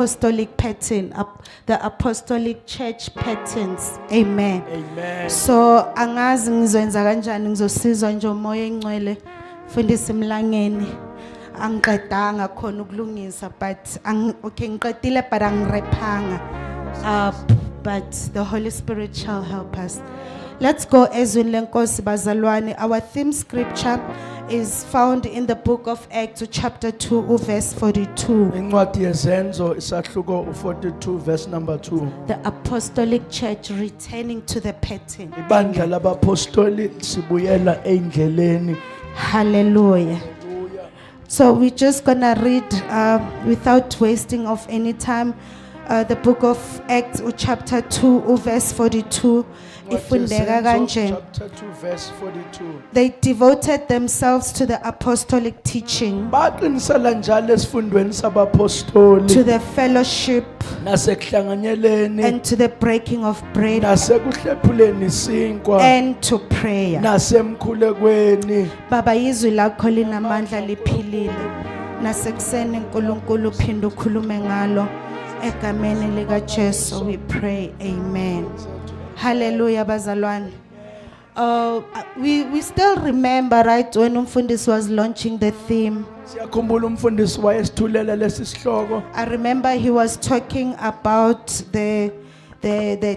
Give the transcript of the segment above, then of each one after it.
apostolic pattern, the apostolic church patterns. Amen. Amen. So angazi ngizoyenza kanjani, ngizosizwa nje umoya engcwele fundisa emlangeni. Angiqedanga khona ukulungisa but okay ngiqedile but angirephanga. But the Holy Spirit shall help us. Let's go ezwini lenkosi bazalwane. Our theme scripture is found in the book of Acts chapter 2 verse 42. Incwadi yezenzo isahluko 42 verse number 2. The apostolic church returning to the pattern. Ibandla labapostoli sibuyela endleleni. Hallelujah. So we're just gonna read without wasting of any time the book of Acts chapter 2 verse 42. Ifundeka kanje. Chapter 2 verse 42. They devoted themselves to the apostolic teaching, Baqinisela njalo esifundweni sabapostoli to the fellowship, nasekuhlanganyeleni and to the breaking of bread, nasekuhlephuleni isinkwa and to prayer. nasemkhulekweni. Baba izwi lakho linamandla liphilile. Nasekuseni uNkulunkulu uphinde ukhulume ngalo. Egameni lika Jesu we pray. Amen. Hallelujah bazalwane. We still remember, right, when umfundisi was launching the theme. Siyakhumbula umfundisi wayesithulela lesi sihloko. I remember he was talking about the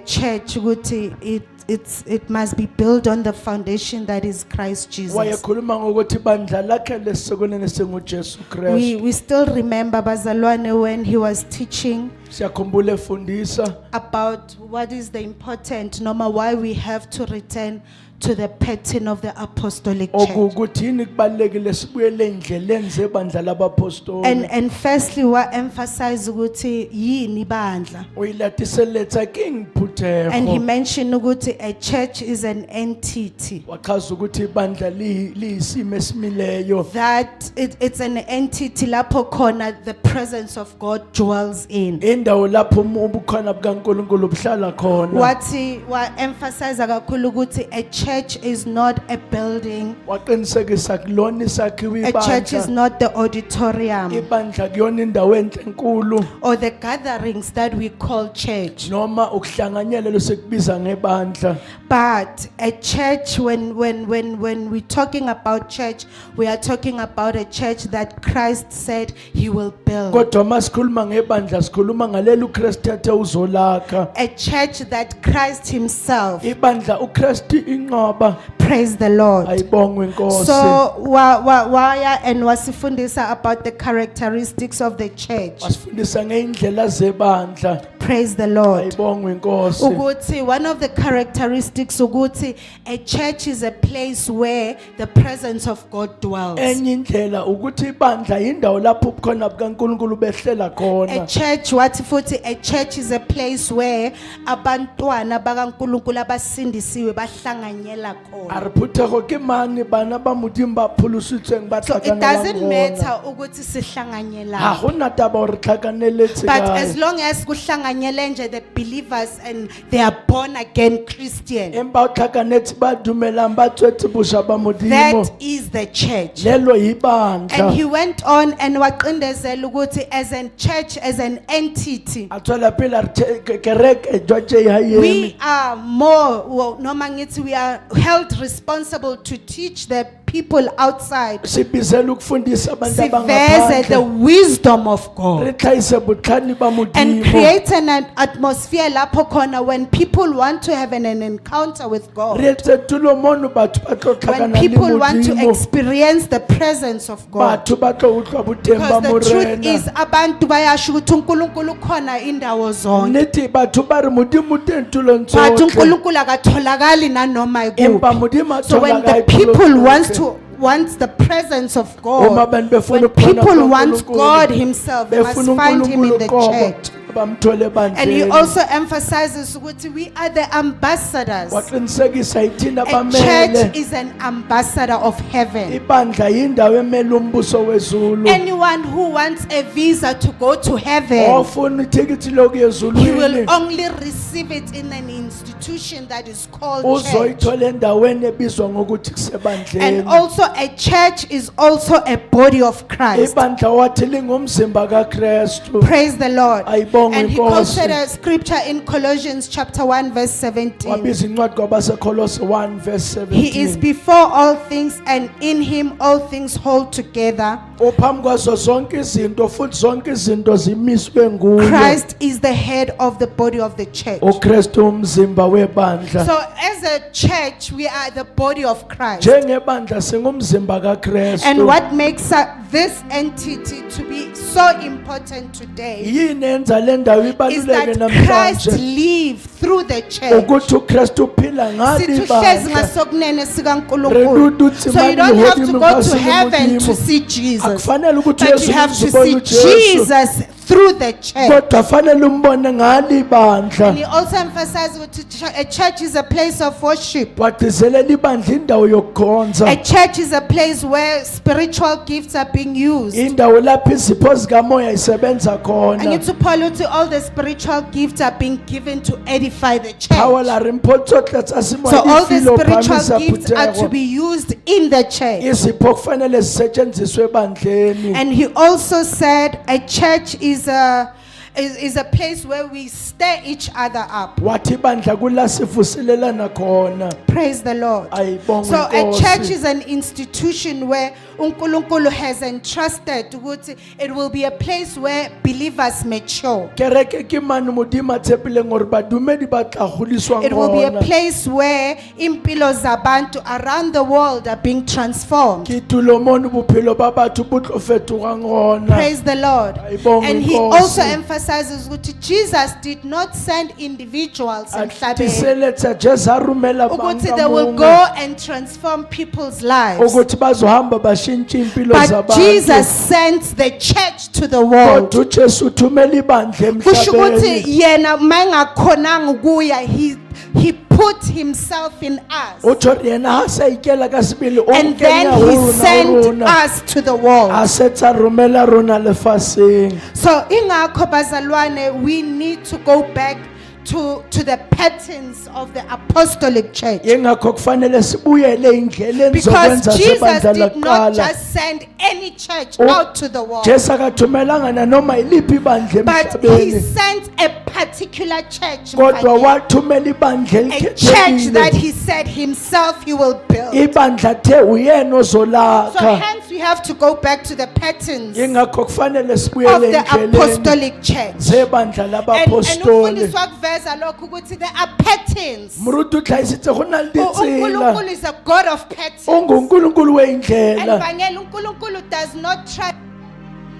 church ukuthi it must be built on the foundation that is Christ Jesus. Wayekhuluma ngokuthi bandla lakhe lesisekoneni singuJesu Kristu. We still remember bazalwane when he was teaching Siyakhumbula efundisa about what is the important noma why we have to return to the pattern of the apostolic church. okukuthi yini kubalekile sibuyele endleleni zebandla labapostoli. And firstly wa emphasize ukuthi yini bandla. Uyilatiseletha King And he Phuthego. mentioned ukuthi a church is an entity. Wachaza ukuthi ibandla liyisimo esimileyo. That it's an entity lapho khona the presence of God dwells in. Indawo lapho ubukhona bukaNkulunkulu buhlala khona. Wathi wa emphasize kakhulu ukuthi a church is not a building. Waqinisekisa kulona isakhiwo A church is ibandla. not the auditorium Ibandla kuyona indawo enhle enkulu or the gatherings that we call church. noma ukuhlanganyela losekubiza ngebandla. But a church, when we're talking about church, we are talking about a church that Christ said he will build. Kodwa masikhuluma ngebandla sikhuluma ngalelo uKristu athe uzolakha. A church that Christ himself, Ibandla uKristu inqaba. praise the Lord. Ayibongwe inkosi. So waya and wasifundisa about the characteristics of the church. Wasifundisa ngeindlela zebandla. Praise the Lord. Ayibongwe inkosi. Uguti, one of the characteristics uguti, a church is a place where the presence of God dwells. Enye indlela ukuthi ibandla indawo lapho ubukhona bukaNkulunkulu behlela A khona. church, what futhi, a church is a place where abantwana bakaNkulunkulu abasindisiwe bahlanganyela khona. Ariphuthego ke mani bana ba modimo ba pholusitsweng ba So it tlhakanela doesn't gona. matter ukuthi sihlanganyela. Ha gona taba hore tlhakaneletse But kae. as long as kuhlanganyele nje the believers and they are born again Christian, Empa o tlhakanetse ba dumelang ba tswetse bosha ba modimo. that is the church. Lelo And ibandla. he went on and waqindezela ukuthi as a church, as an entity, A tswela pele a re kereke jwaje ya yemi. we are more, well, noma ngithi we are held responsible to teach the people outside, Sibizela ukufundisa abantu siveze the abangaphandle. wisdom of Re God tlhaise botlhani ba and modimo. create an atmosphere lapho khona when people want to have an encounter with God, Re etse tulo mono batho ba tlo when tlhakana le people want to modimo. experience the presence of God. Batho ba tlo utlwa boteng ba Because the truth is morena. abantu bayasho ukuthi uNkulunkulu khona indawo zonke, Nnete batho ba re modimo teng tulong but tsotlhe. uNkulunkulu akatholakali nanoma Empa ikuphi. modimo a So when thola kae the people tulong wants the presence of Uma God, abantu befuna when ukubona people want uNkulunkulu, God himself, they must befuna find him in the uNkulunkulu qobo, church. bamthole And he ebandleni also emphasizes ukuthi we are the ambassadors. waqinisekisa yithina A church bamele is an ambassador of heaven. ibandla yindawo emele umbuso wezulu Anyone who wants a visa to go to heaven, ofuna ithikithi lokuya he will ezulwini only receive it in an institution that is called church. uzoyithola endaweni ebizwa ngokuthi And kusebandleni also a church is also a body of Christ. ibandla wathi lingumzimba kaKristu Praise the Lord. Ayibongwe And he Nkosi. quoted a scripture in Colossians chapter 1 verse 17. wabiza incwadi kwabaseKolose 1 verse He is 17 before all things, and in him all things hold together. ophambi kwazo zonke izinto futhi zonke izinto zimiswe nguye Christ is the head of the body of the church. uKristu umzimba webandla So as a church, we are the body of Christ. njengebandla singumzimba And kaKristu what makes this entity to be so important today yini enza le ndawo is ibaluleke that Christ namhlanje lives through the church. ukuthi uKristu uphila ngalo Sithi uhlezi ibandla ngasokunene sikaNkulunkulu. Redudu uthi So you manje don't have to uhodima go to ngase heaven to ngomudimo. see Jesus, akufanele ukuthi but you have to see Jesus through the church. kodwa fanele umbone ngalo ibandla And he also emphasized that a church is a place of worship. wagcizelela ibandla indawo A yokukhonza church is a place where spiritual gifts are being used. indawo lapho izipho zikamoya isebenza And khona to Paul, all the spiritual gifts are being given to edify the power church. la rimpotso tlatsa simo So all the ifilo spiritual phamisa gifts are to phutego be used in the church. izipho kufanele zisetshenziswe ebandleni And he also said a church is a place where we stir each other up. wathi ibandla kula sivuselelana khona Praise the Lord. ayibonge So a church Nkosi. is an institution where uNkulunkulu has entrusted ukuthi it will be a place where believers mature. kereke ke mane modimo a tshepileng gore badumedi ba tla godiswang It will be a gona place where impilo zabantu around the world are being transformed. ke tulo mono bophelo ba batho bo tlo fetogang gona Praise the Lord. Ayibonge And he Nkosi. also emphasizes ukuthi Jesus did not send individuals emhlabeni tiseletsa jesu a romela bang ukuthi ka they will mongwe go and transform people's lives. ukuthi bazohamba bashintshe impilo But zabantu Jesus sent the church to the world. kodwa ujesu uthumela ibandla Kusho ukuthi emhlabeni yena mangakhonanga ukuya he put himself in us. utsho yena ha sa ikela ka sebele o And nkenya then ho he rona, ho sent rona. us to the world. a setsa romela rona lefaseng So ingakho bazalwane, we need to go back to the patterns of the apostolic church. yengakho kufanele sibuyele indleleni Because zokwenza Jesus sebandla did not lakuqala just send any church Oh, out to the world, jesu akathumelanga nanoma yiliphi ibandla but he emhlabeni sent a particular church, kodwa wathumela ibandla a church that elikhethekile he said himself he will build. ibandla the uyena So ozolakha hence we have to go back to the patterns yengakho kufanele of sibuyele the endleleni apostolic church. zebandla And labapostoli ufundiswa kuveza lokho ukuthi there are patterns. moruti o tlhaisitse go na le ditsela uNkulunkulu is a God of patterns. ungunkulunkulu And weindlela vangeli uNkulunkulu does not try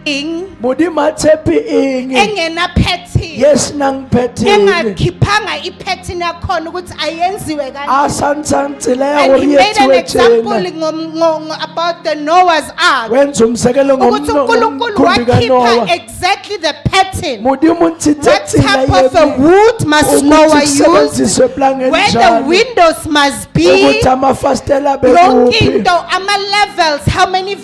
thing modimo a tshepe eng engena pattern. yesinangipheteni Engakhiphanga ipattern yakhona ukuthi ayenziwe a kanjani. santsang tsela ya And gore he made an yetsiwe example tjena about the Noah's Ark. wenza umzekelo Ukuthi uNkulunkulu ngomkhumbi kanowa wakhipha exactly the pattern. modimo ntshitse What tsela type of a yepi wood must Noah ukuthi use? kusebenziswe planga Where the enjani windows must be. ukuthi amafastela Yonke bekuphi into, ama-levels, how many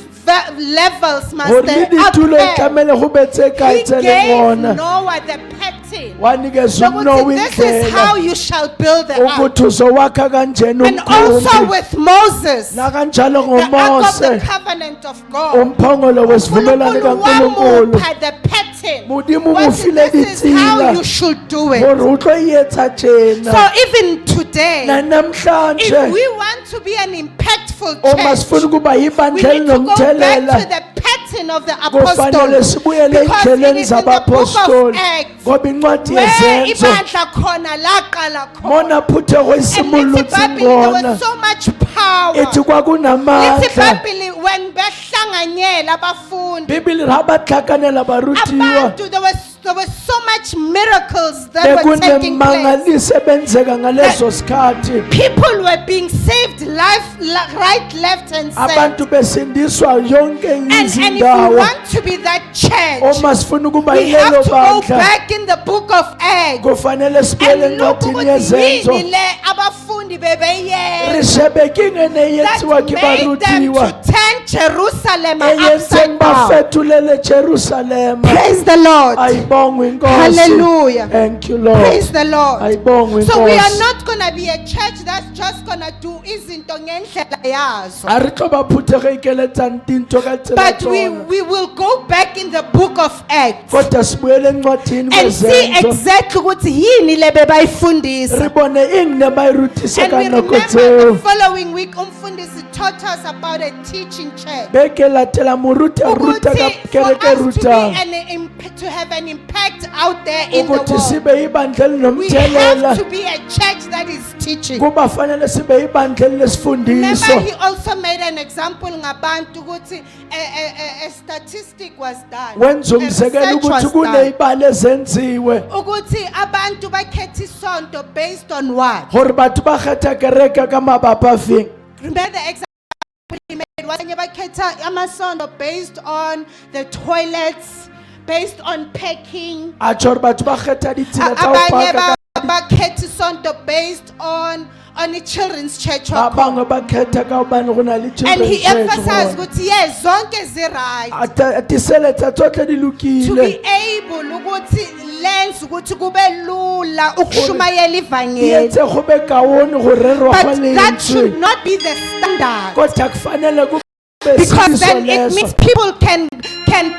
levels must gore they le ditulo e up there? tlamele go betse kae He tsele gave gona Noah the pattern. wanikeza umnowa Ukuthi this is how indlela you shall build the ark. ukuthi uzowakha kanjeni And also umkhumbi with Moses, the nakanjalo ark of the ngomose covenant of God. umphongolo wesivumelwano uNkulunkulu kaNkulunkulu wamupha the pattern. modimo What mo this file is how ditsela you should do it. gore o tlo etsa So tjena even today, na if namhlanje we want to be an impactful uma church, sifuna ukuba we yibandla need to go back to elinomthelela the pattern of the kufanele apostles. sibuyele Because it endleleni is in the book of zabapostoli Acts ngoba incwadi where yezenzo ibandla khona laqala khona. mona phuthego And lithi isimolotsi Bible, there ngona was so much power. ithi Lithi kwakunamandla Bible, when behlanganyela abafundi, bibili ra ba tlhakanela barutiwa abantu, there was so much much miracles that were taking place. bekunemangaliso ebenzeka ngalezo sikhathi. People were being saved right, left, and center. Abantu besindiswa yonke And if we izindawo. want to be that church, Uma sifuna ukuba we have yilelo to go bandla, back in the book of Acts kufanele sibuyele and look encwadini ukuthi yezenzo. yini le abafundi bebeyenza Rishebekingene that eyenziwa made them kibarutiwa. to turn Jerusalem Eyenze upside down. bafethulele Jerusalem. Praise the Lord. Ayibongwe inkosi. Hallelujah. Thank you Lord. Praise the Lord. Ayibongwe So we are inkosi. not going to be a church that's just going to do izinto ngendlela yazo. Arixobaphuthe ikeletsang tinto ka tsela But tsona. we will go back in the book of Acts Kodwa sibuyele encwadini and see kwezenzo. exactly ukuthi yini le bebayifundisa. Ribone ing ne bayirutisa And ka we nako remember tseo. the following week umfundisi taught us about a teaching church. Beke latela moruta ruta ka Ukuthi for kereke us to ruta. to have an impact out there in the Ukuthi world, sibe ibandla we have elinomthelela. to be a church that is teaching. Kuba fanele sibe ibandla Remember, lesifundiso. he also made an example ngabantu ukuthi a statistic was done. Wenza A umzekelo research ukuthi was done. kuneyibalo ezenziwe. Ukuthi abantu bakhetha isonto based on what? Hore batho ba kgetha kereke ka mabapa afeng. Remember the example he made? Abanye bakhetha amasonto based on the toilets, based on packing. Atsho hore batho ba kgetha ditsela tsa ho Abanye paka ka bakhetha isonto based on a children's church. ba bangwe ba kgetha ka hobane go na le And he children's church emphasized gona. ukuthi yes, zonke zi-right. Tisele tsa tsohle di To lokile. be able ukuthi lenze ukuthi kube lula ukushumayela Di ivangeli. etse go be kaone go rerwa But go that should lentswe. not be the standard. Kodwa kufanele kube Because then sisiso it means leso. people can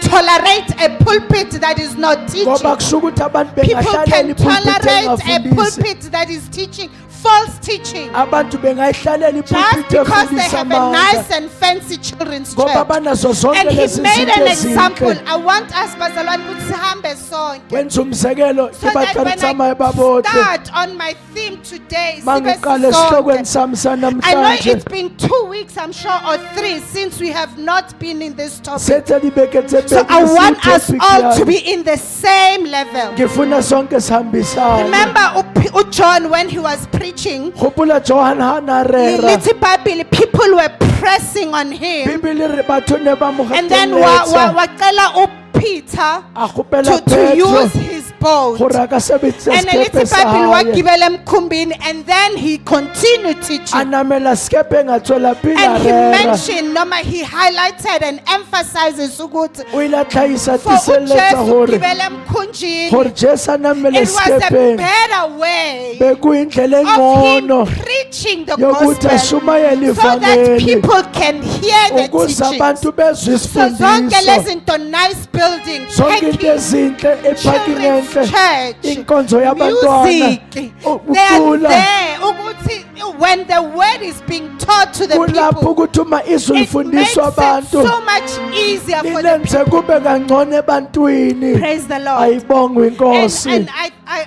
tolerate a pulpit that is not teaching. Ngoba kusho ukuthi abantu People bengahlalela can ipulpit tolerate a engafundisi. pulpit that is teaching false teaching. Abantu bengayihlalela Just ipulpit because they efundisa have a amanga. nice and fancy children's Ngoba church. banazo zonke And he lezi made zinto an example. ezinhle. I want us, bazalwane, ukuthi sihambe sonke. Wenza umzekelo So that sibatla when tsamaye I babodle. start on my theme today, Mangiqale sibe esihlokweni sisonke. sami I know sanamhlanje. it's been 2 weeks, I'm sure, or 3 since we have not been in this topic. Sethe dibeke tse So I pedi want us topic all to yami. be in the same level. Ngifuna sonke sihambisane. Remember John when he was preaching, Gopola Johann ha na rera. little Bible, people were pressing on him. Bibele re batho ne ba mo And then gateletsa. wacela Peter A gopela to use Petro his boat. gore a ka sebedisa And a little sekepe sa Bible hae. wakibela mkhumbini, and then he continued A teaching. namela sekepeng a tswela pele a And he rera. mentioned, noma he highlighted and emphasizes ukuthi O ile a tlhahisa for tiseletsa uJesu gore ukugibela emkhunjini, gore Jesu a namele it was a sekepeng. better way Bekuyindlela of engcono him preaching the yokuthi gospel ashumayele so that ivangeli people can hear the ukuze teachings. abantu bezwe So zonke isifundiso. lezinto, nice building, Zonke into packing, ezinhle, ephaking children's enhle, church, inkonzo yabantwana, music, they are ukucula. there ukuthi when the word is being taught to the Kulapho people, ukuthi uma izwi it makes lifundiswa it abantu so much easier for the lilenze kube kangcono ebantwini. praise the Lord. Ayibongwe inkosi. And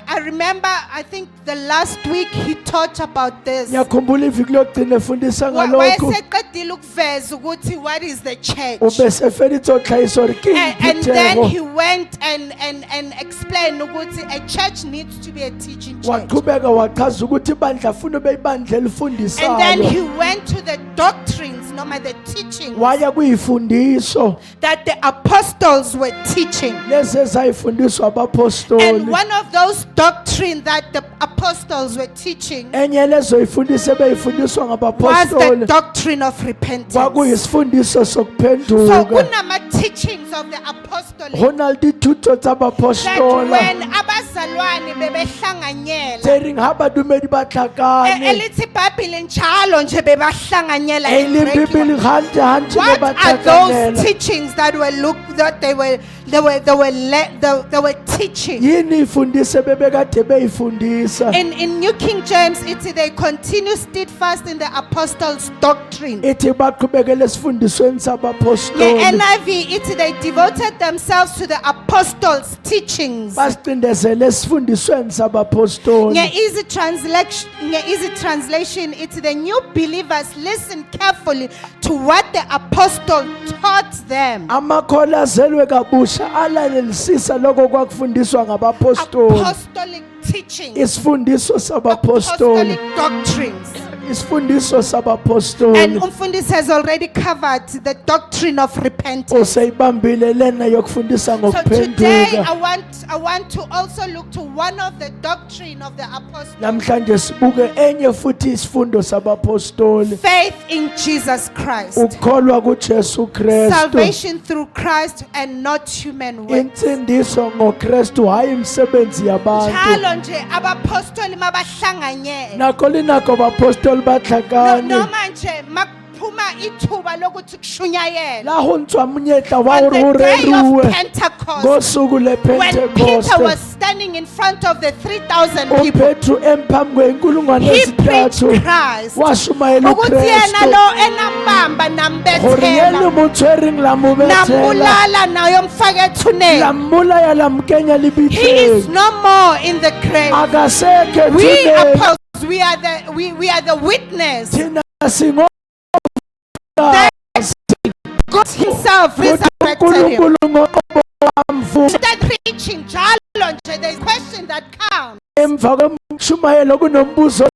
I remember, I think the last week he taught about this. Ngiyakhumbula iviki lokugcina efundisa ngalokhu. Wayeseqedile ukuveza ukuthi what is the church. Ubese fela itsotlhayiso hore ke And then iphuthego. he went and explained ukuthi a church needs to be a teaching church. Waqhubeka wachaza ukuthi ibandla funa ube ibandla And then he elifundisayo. went to the doctrines, noma the teachings Waya kuyifundiso that the apostles were teaching. lezi ezayifundiswa And abapostoli. one of those doctrines that the apostles were teaching Enye lezo ifundise beyifundiswa was the ngabapostoli. doctrine of repentance. Kwakuyisifundiso So sokuphenduka. kunama teachings of the apostolic Hona le dithuto tsa that bapostola. when abazalwane bebehlanganyela, Tse ha badumedi ba tlhakane. elithi iBhayibheli njalo nje bebahlanganyela E le regular. Bibele hantse hantse ne What ba are those tlhakanela. teachings that they were teaching? Yini ifundise bebekade beyifundisa. In New King James, they continue steadfast in the apostles' doctrine. Ithi baqhubekele esifundisweni sabapostoli. NIV, they devoted themselves to the apostles' teachings. Basicindezele lesifundisweni sabapostoli. Easy translation, it's the new believers listen carefully to what the apostle taught them. Amakholwa azelwe kabusha alalelisisa lokho kwakufundiswa ngabapostoli. Apostolic teaching. Isifundiso sabapostoli. Apostolic doctrines. Isifundiso sabapostoli. And Umfundisi has already covered the doctrine of repentance. Useyibambile lena yokufundisa So today ngokuphenduka. I want to also look to one of the doctrine of the apostles. Namhlanje sibuke enye futhi isifundo sabapostoli. Faith in Jesus Christ. Ukholwa kuJesu Kristu. Salvation through Christ and not human works. Insindiso ngoKristu hayi imisebenzi yabantu. Njalo nje abapostoli mabahlanganyela. Nakho linakho abapostoli bahlakane. Noma nje makuphuma ithuba lokuthi kushunyayela. La ho ntshwa monyetla wa On hore the o day of reruwe Pentecost, ngosuku when Peter was lePentecost. standing in front of the 3,000 people, uPetru emphambi kweinkulungwane he preached ezithathu Christ. washumayela Ukuthi yena uKristu. lo enambamba Hore yena nambethela, motshwere ngilamubethela. nambulala nayo mfaka ethuneni. Lamulaya lamkenya He is libitheni. no more in the grave. Akasekho We ethuneni. apostles, we are the witness. Thina singo God himself resurrected him. uNkulunkulu ngoqobo wamvuma. Start preaching njalo nje, there's question that comes. Emva kwemshumayelo kunombuzo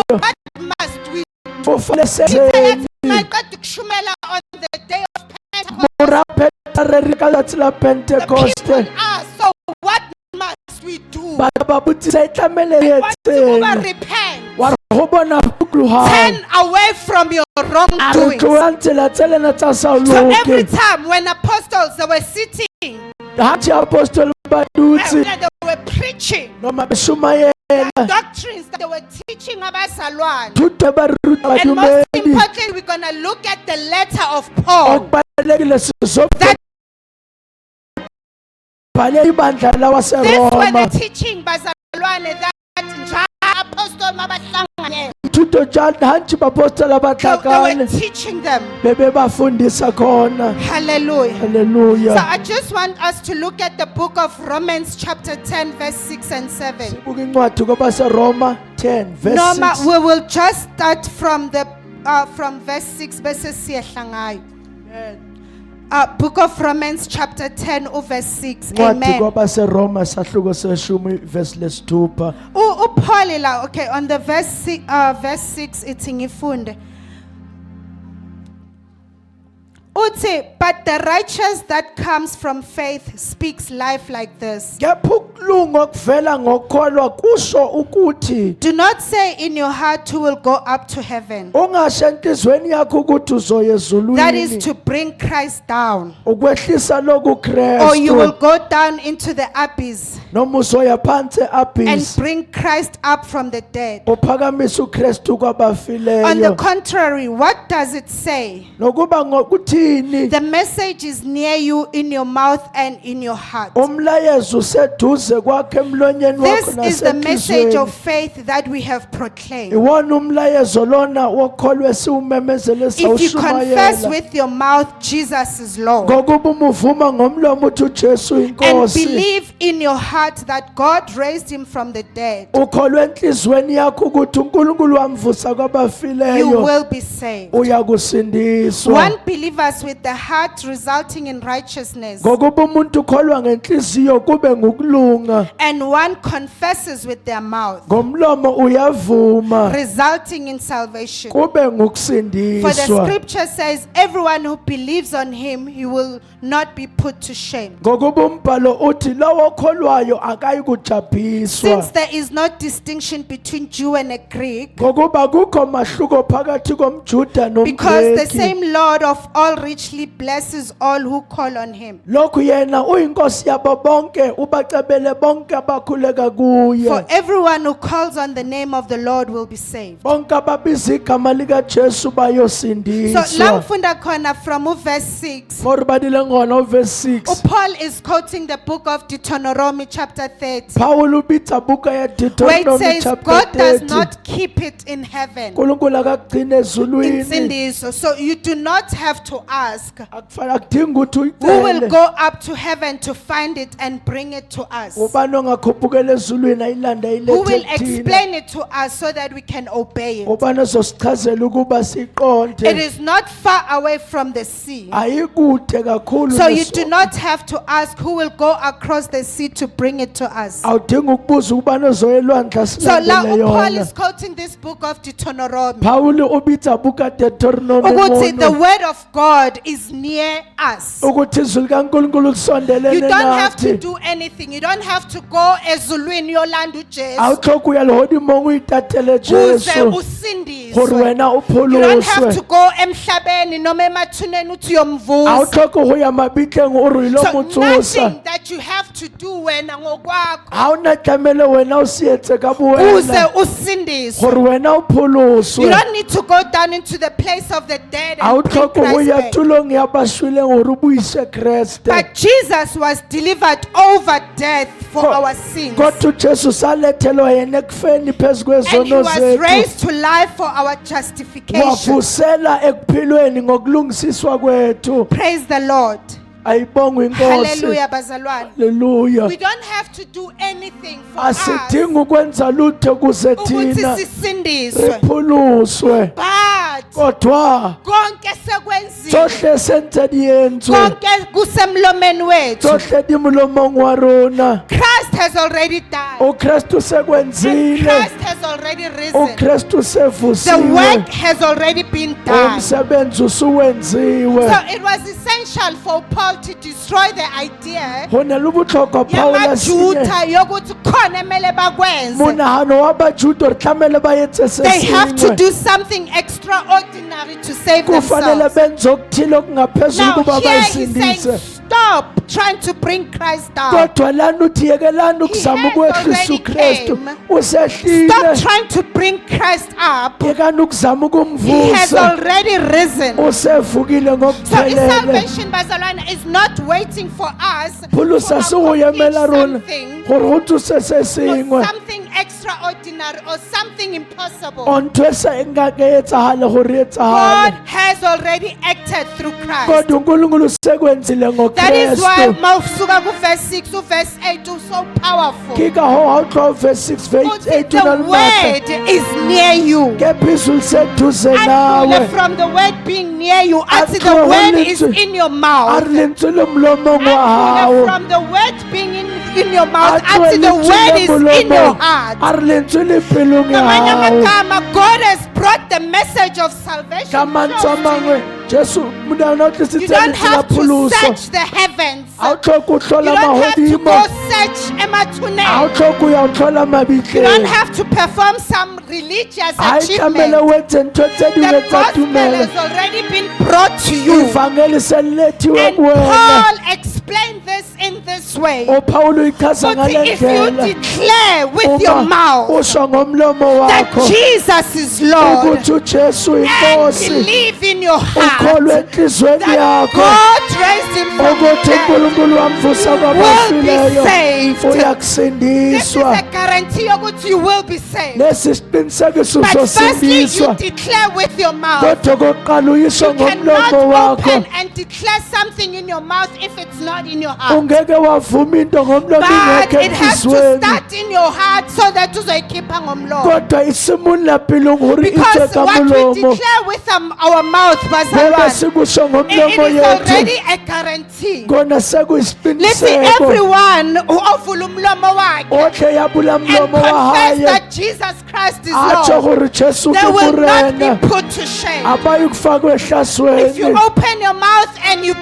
What must we do? ofale Peter setheni. maqeda ukushumela on the day of Pentecost. Muraphetare ka letsatsi la The Pentecost. people ask, so what must we do? Batho ba botsisa e tlamele We want to etseng. repent. Wa re ho bona pukulu hao. Turn away from your A re wrongdoings. tloha tsela tse lena tsa sa So every loke. time when apostles they were sitting, Ha di apostoli ba dutse they were preaching noma beshumayela doctrines that they were teaching abazalwane. thuto ba ruta And most badumedi. importantly, we're going to look at the letter of Paul. Okubalulekile sizobhala That ibandla this were lawaseRoma. the teaching bazalwane that njalo apostle mabahlanganyela. Thuto jana hantshi bapostoli They were abahlakane teaching them. bebe bafundisa khona. Hallelujah. So Haleluya. I just want us to look at the book of Romans chapter 10 verse 6 and 7. Sibuka incwadi kwabaseRoma 10 verse Noma 6. we will just start from verse 6 bese siyehla ngayo. Book of Romans chapter 10 verse 6. Incwadi Amen. kwabaseRoma sahluko seshumi verse lesithupha. Paul la okay on the verse 6 ithi ngifunde. Uthi, but the righteous that comes from faith speaks life like this. Kepha ukulunga okuvela ngokholwa kusho ukuthi Do not say in your heart who will go up to heaven. ungasho enhlizweni yakho ukuthi uzoya That is ezulwini to bring Christ down. ukwehlisa lokhu Or you will Kristu go down into the abyss noma uzoya phansi and abyss bring Christ up from the dead. uphakamisa uKristu On the kwabafileyo. contrary, what does it say? Nokuba ngokuthini The message is near you in your mouth and in your heart. umlayezo useduze kwakhe emlonyeni This wakho is the message of nasenhlizweni. faith that we have proclaimed. Iwona umlayezo lona wokholwa esiwumemezele If you confess sawushumayela. with your mouth Jesus is Lord Ngokuba umuvuma ngomlomo uthi uJesu and inkosi. believe in your heart that God raised him from the dead, Ukholwa enhlizweni yakho ukuthi uNkulunkulu wamvusa you kwabafileyo. will be saved. Uyakusindiswa. One believes with the heart resulting in righteousness, Ngokuba umuntu ukholwa ngenhliziyo kube ngukulunga. and one confesses with their mouth Ngomlomo uyavuma resulting in salvation. kube For the ngukusindiswa. scripture says, everyone who believes on him, he will not be put to shame. Ngokuba umbhalo uthi lowo okholwayo akayi kujabhiswa. Since there is no distinction between Jew and a Greek, Ngokuba kukho mahluko phakathi komJuda because the nomGreki. same Lord of all richly blesses all who call on him. Lokhu yena uyinkosi yabo bonke ubacebele bonke abakhuleka For kuye. everyone who calls on the name of the Lord will be saved. Bonke ababiza igama likaJesu So bayosindiswa. lamfunda khona from verse 6. Ngoba badile ngona verse 6. Paul is quoting the book of Deuteronomy chapter 30, Paul ubiza buka ya where it Deuteronomy says chapter God does 30. not keep it in heaven. uNkulunkulu akagcina ezulwini. Insindiso. So you do not have to ask, Akufana akudingi ukuthi who will uyicele. go up to heaven to find it and bring it to us? Ubani ongakhuphukela ezulwini ayilanda Who will ayilethe kuthina. explain it to us so that we can obey it? Ubani ozosichazela ukuba It siqonde. is not far away from the sea. Ayikude kakhulu. So you neso- do not have to ask who will go across the sea to bring it to us. Awudingi ukubuza ubani ozoya elwandle So now asilandele Paul yona. is quoting this book of Deuteronomy. Paul ubiza buka Deuteronomy Ukuthi the ngono. word of God is near us. Ukuthi izwi likaNkulunkulu You lisondelene don't have to nathi. do anything. You don't have to go ezulwini yolanda uJesu Awuthokho uyalihoda imongo uyitatele ukuze Jesu. Gore usindiswe. wena You don't have uphuluswe. to go emhlabeni noma emathuneni uthi uyomvuza. Awuthokho hoya mabitleng o re lo So motsosa. nothing that you have to do wena ngokwakho Ha ona tlamele wena o se etse ka ukuze bowena. usindiswe. Gore wena You uphuluswe. don't need to go down into the place of the dead and bring Awuthokho Christ hoya back. tulong ya bashwileng gore o buise Kreste. But Jesus was delivered over death for Ko- our sins. Kodwa uJesu salethelwa yena ekufeni phezu And he kwezono was zethu. raised to life for our justification. Wavusela ekuphilweni ngokulungisiswa kwethu. Praise the Lord. Ayibongwe inkosi. Hallelujah, bazalwane. Haleluya. We don't have to do anything for us Asidingi ukwenza lutho kuze ukuthi thina sisindiswe. riphuluswe. But Kodwa konke sekwenziwe. sohle senzeni yenzwe. Konke kusemlomeni wethu. Sohle dimlomong wa rona. Christ has already died. uKristu And sekwenzile. Christ has already risen. uKristu The sevusiwe. work has already been done. Umsebenzi usuwenziwe. So it was essential for Paul to destroy the idea Hona lubutlhokwa Paul sinye. yamaJuda yokuthi khona emele bakwenze. Monahano wa bajuda re tlamele ba etse se They have to sengwe. do something extraordinary to save Kufanele themselves. benze okuthile okungaphezulu Now kuba here he's saying, bayisindise. stop trying to bring Christ down. Kodwa lana uthi yekelani ukuzama has ukwehlisa already uKristu. came. Stop Usehlile. trying to bring Christ up. Yekani ukuzama He has ukumvusa. already risen. Usevukile So ngokuphelele. salvation, bazalwane, is not waiting for us Phulusa to se go accomplish emela rona something gore go thuse se or sengwe. something extraordinary or something impossible. O ntho e sa engake etsagale gore e God etsagale. has already acted through Christ. Kodwa uNkulunkulu sekwenzile That is why ngoKristu. mawusuka ku verse 6 to verse 8 is so powerful. Ke ka ho ha o tloha verse 6 verse Uthi 8 the una le matla. word is near you. Kepha izwi liseduze And nawe. from the word being near you, until the Atloha word lentswe. is in your A mouth. re lentswe le molomong wa And hao. from the word being in your A mouth, tlohe until the lentswe word le is in your molomong. heart. A re lentswe le pelong ya Ngamanye hao. amagama, God has brought the message of salvation Ka mantswe a close to mangwe you. Jesu modana o You tlisitse don't lentswe la have to pholoso. search the heavens. Ha o tlhoke o You tlhola don't have to go mahodimo. search Ha o emathuneni. tlhoke o ya o tlhola You don't mabitleng. have to perform some religious Ha e tlamele achievement. o etse ntho tse dingwe The tsa gospel tumelo. has already been brought to you. Ivangeli se lethiwe And kuwena. Paul explained this in this way. O Paulo ichaza But ngale if you ndlela. declare with your Uma mouth usho ngomlomo that wakho Jesus is Lord ukuthi uJesu and inkosi. believe in your Ukholwe heart enhlizweni that yakho God raised him from the ukuthi dead, uNkulunkulu wamvusa will be kwabafileyo. saved. This is Uyakusindiswa. a guarantee of what you will be saved. Lesi siqinisekiso But firstly, you uzosindiswa. declare with your mouth. Kodwa kokuqala uyisho You cannot ngomlomo wakho. open and declare something in your mouth if it's not in your heart. Ungeke wavuma into ngomlomo But ingekho it has to enhlizweni. start in your heart so that uzoyikhipha ngomlomo. Kodwa isimula pilong hore itswe Because ka what we molomo. declare with our mouth, Ngoba bazalwane, sikusho it ngomlomo is yethu. already a guarantee. Kona Listen, sekuyisiqiniseko. everyone who ovula umlomo wakhe Ohle yabula and mlomo wa confess haye. that Jesus Christ is Atsho Lord, gore Jesu they ke will not be morena. put to shame. Abayi kufakwa If you ehlasweni. open your mouth and you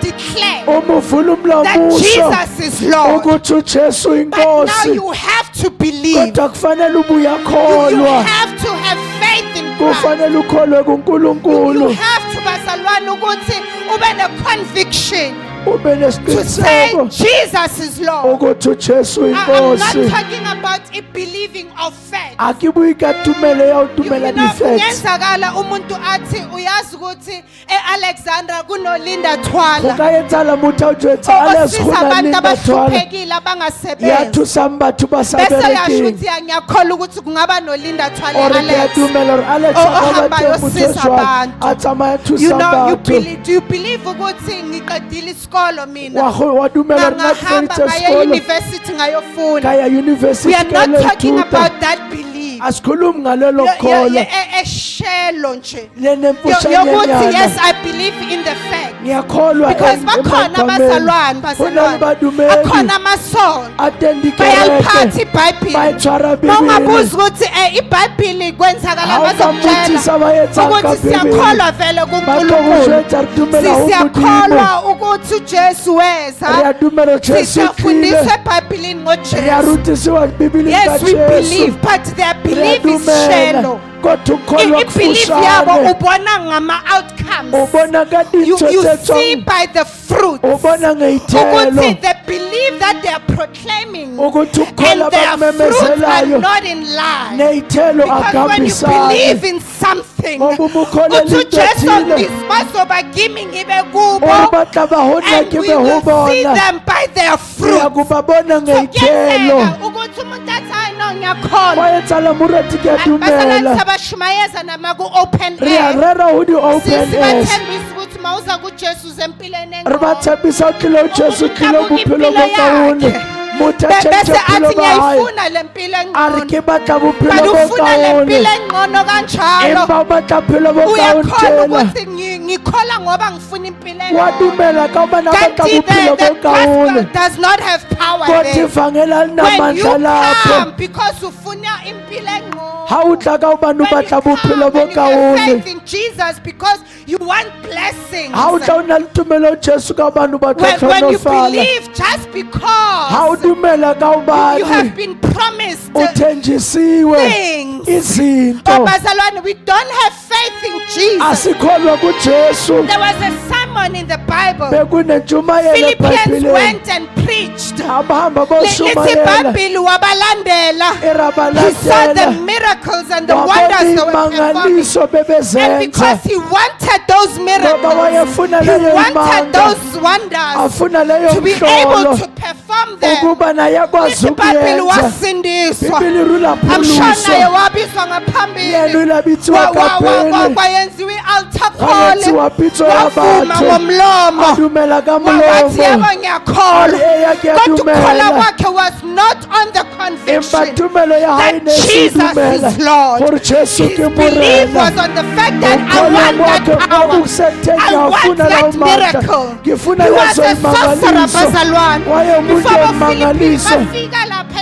declare Uma uvula umlomo that usho Jesus is Lord, ukuthi uJesu but now inkosi. you have to believe. Kodwa kufanele ube You uyakholwa. have to have faith in Christ. Kufanele ukholwe You kuNkulunkulu. have to, bazalwane, ukuthi ube ne-conviction Ube to say nesiqiniseko Jesus is Lord. ukuthi uJesu I'm not inkosi. talking about it believing of facts. akibuyi ka tumelo ya ho dumela di-facts. Kungenzakala umuntu athi uyazi ukuthi eAlexandra kunoLinda Go Thwala. ka etsala motho a o jwetsa Alex go Osiza na abantu Linda Thwala abahluphekile ya abangasebenzi. thusang batho ba sa Bese uyasho berekeng. ukuthi ngiyakholwa ukuthi kungaba noLinda Thwala Ore ke a Alex. dumela hore Alex O a ka ba ohamba teng motho ayosiza jwalo abantu. a tsamaya You thusang know, batho. do you believe ukuthi ngiqedile isikolo mina? Wa dumela hore nna ke Ngahamba feditse ngaye sekolo university ka ngayofunda. ya university We are ka not lo talking ithuta. about that belief. Asikhulumi ngalelo kholwa Eshelo nje. lenempushanyanyana. Yokuthi yes, I believe in the fact. Ngiyakholwa Because bakhona abazalwane Kunani bazalwane. badumeli Akhona amasonto. atendi Bayaliphatha kereke iBhayibheli. bayitshwara Ungabuza bibili ukuthi iBhayibheli kwenzakala awukambuthisa bazokutshela abayetsang ka ukuthi bibili siyakholwa vele kuNkulunkulu. batokujwetsa re dumela ho modimo Siyakholwa ukuthi uJesu re weza. a dumela hore Jesu tlile Siyafundiswa eBhayibhelini re a ngoJesu. rutisiwa bibileng ka Yes, we Jesu believe, but their re a belief is dumela shallow. kodwa ukholwa Belief yabo kufushane ubona ngama outcomes. ubona ka You dintho tse see tswang by the fruit. ubona ngeyithelo Ukuthi the belief that they are proclaiming ukuthi and ukukholwa their fruits are bakumemezelayo not in line. neyithelo Because when you akahambisani believe in something, ngoba uma ukholelwa uthi into uJesu ethile bazoba kimi ngibe kubo, ore ba tla ba honna and ke we be ho will see bona them by their re fruit. ya kubabona ngeyithelo Kuyenzeka ukuthi umuntu athi hayi no ngiyakholwa. wa etsala morati ke a Basalani dumela sabashumayeza nama ku-open re a air. rera ho di-open airs Sibathembisa ukuthi mawuza kuJesu zempilweni re ba engcono. tshepisa o tlile ho jesu tlile Umuntu bophelo bo abuka kaone impilo motho a Bese tjhentjhe bophelo athi ba hae ngiyayifuna le mpilo a re engcono. ke batla bophelo Kanti bo ufuna le mpilo kaone engcono kanjalo. empa o batla bophelo bo Uyakholwa kaone ukuthi ngikholwa ngoba ngifuna impilo wa engcono. dumela ka hobane a batla Kanti bophelo the bo kaone gospel does not have power kodwa there. ivangeli When you alinamandla lapho come because ufuna impilo engcono. ha o tla ka hobane o When you batla bophelo come bo and you have kaone faith in Jesus because you want blessings. ha o tla o na le tumelo ho jesu ka hobane o batla When you tlhonofala believe just ha o because dumela ka you have hobane been promised o thenjisiwe things. izinto Bazalwane, we don't have faith in Jesus. asikholwa kujesu There was a Simon in the Bible. bekunentshumayelo Philippians ebhayibhileni went and preached. abahamba Lithi boshumayela iBhayibheli wabalandela. He saw the erabalandela miracles and the wabona wonders they were performing. imangaliso And bebezenza because he wanted those ngoba miracles, wayefuna he leyo wanted imanga those wonders afuna leyo to be mhlolo able to perform them. ukuba naye akwazi iBhayibheli ukuyenza wasindiswa. bibili I'm sure naye rulaphuluso wabizwa yena ngaphambili. ulabithiwa kapheli Kwayenziwa i-altar wayenziwa call. pitso Wavuma yabantu ngomlomo. adumela Wathi kamlomo yebo ngiyakholwa. eyakhe Kodwa ukukholwa yadumela kwakhe was not on the empa conviction tumelo ya hae that Jesus nesidumela is Lord. gore jesu His ke belief was morena on the fact that I ukholwa want that kwakhe power. kwakusekutheni I want ngiyafuna lawo that mandla miracle. ngifuna He was lezo a sorcerer, imangaliso bazalwane. wayengumuntu Before abaFilipi wemangaliso bafika lapha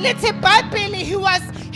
lithi iBhayibheli, he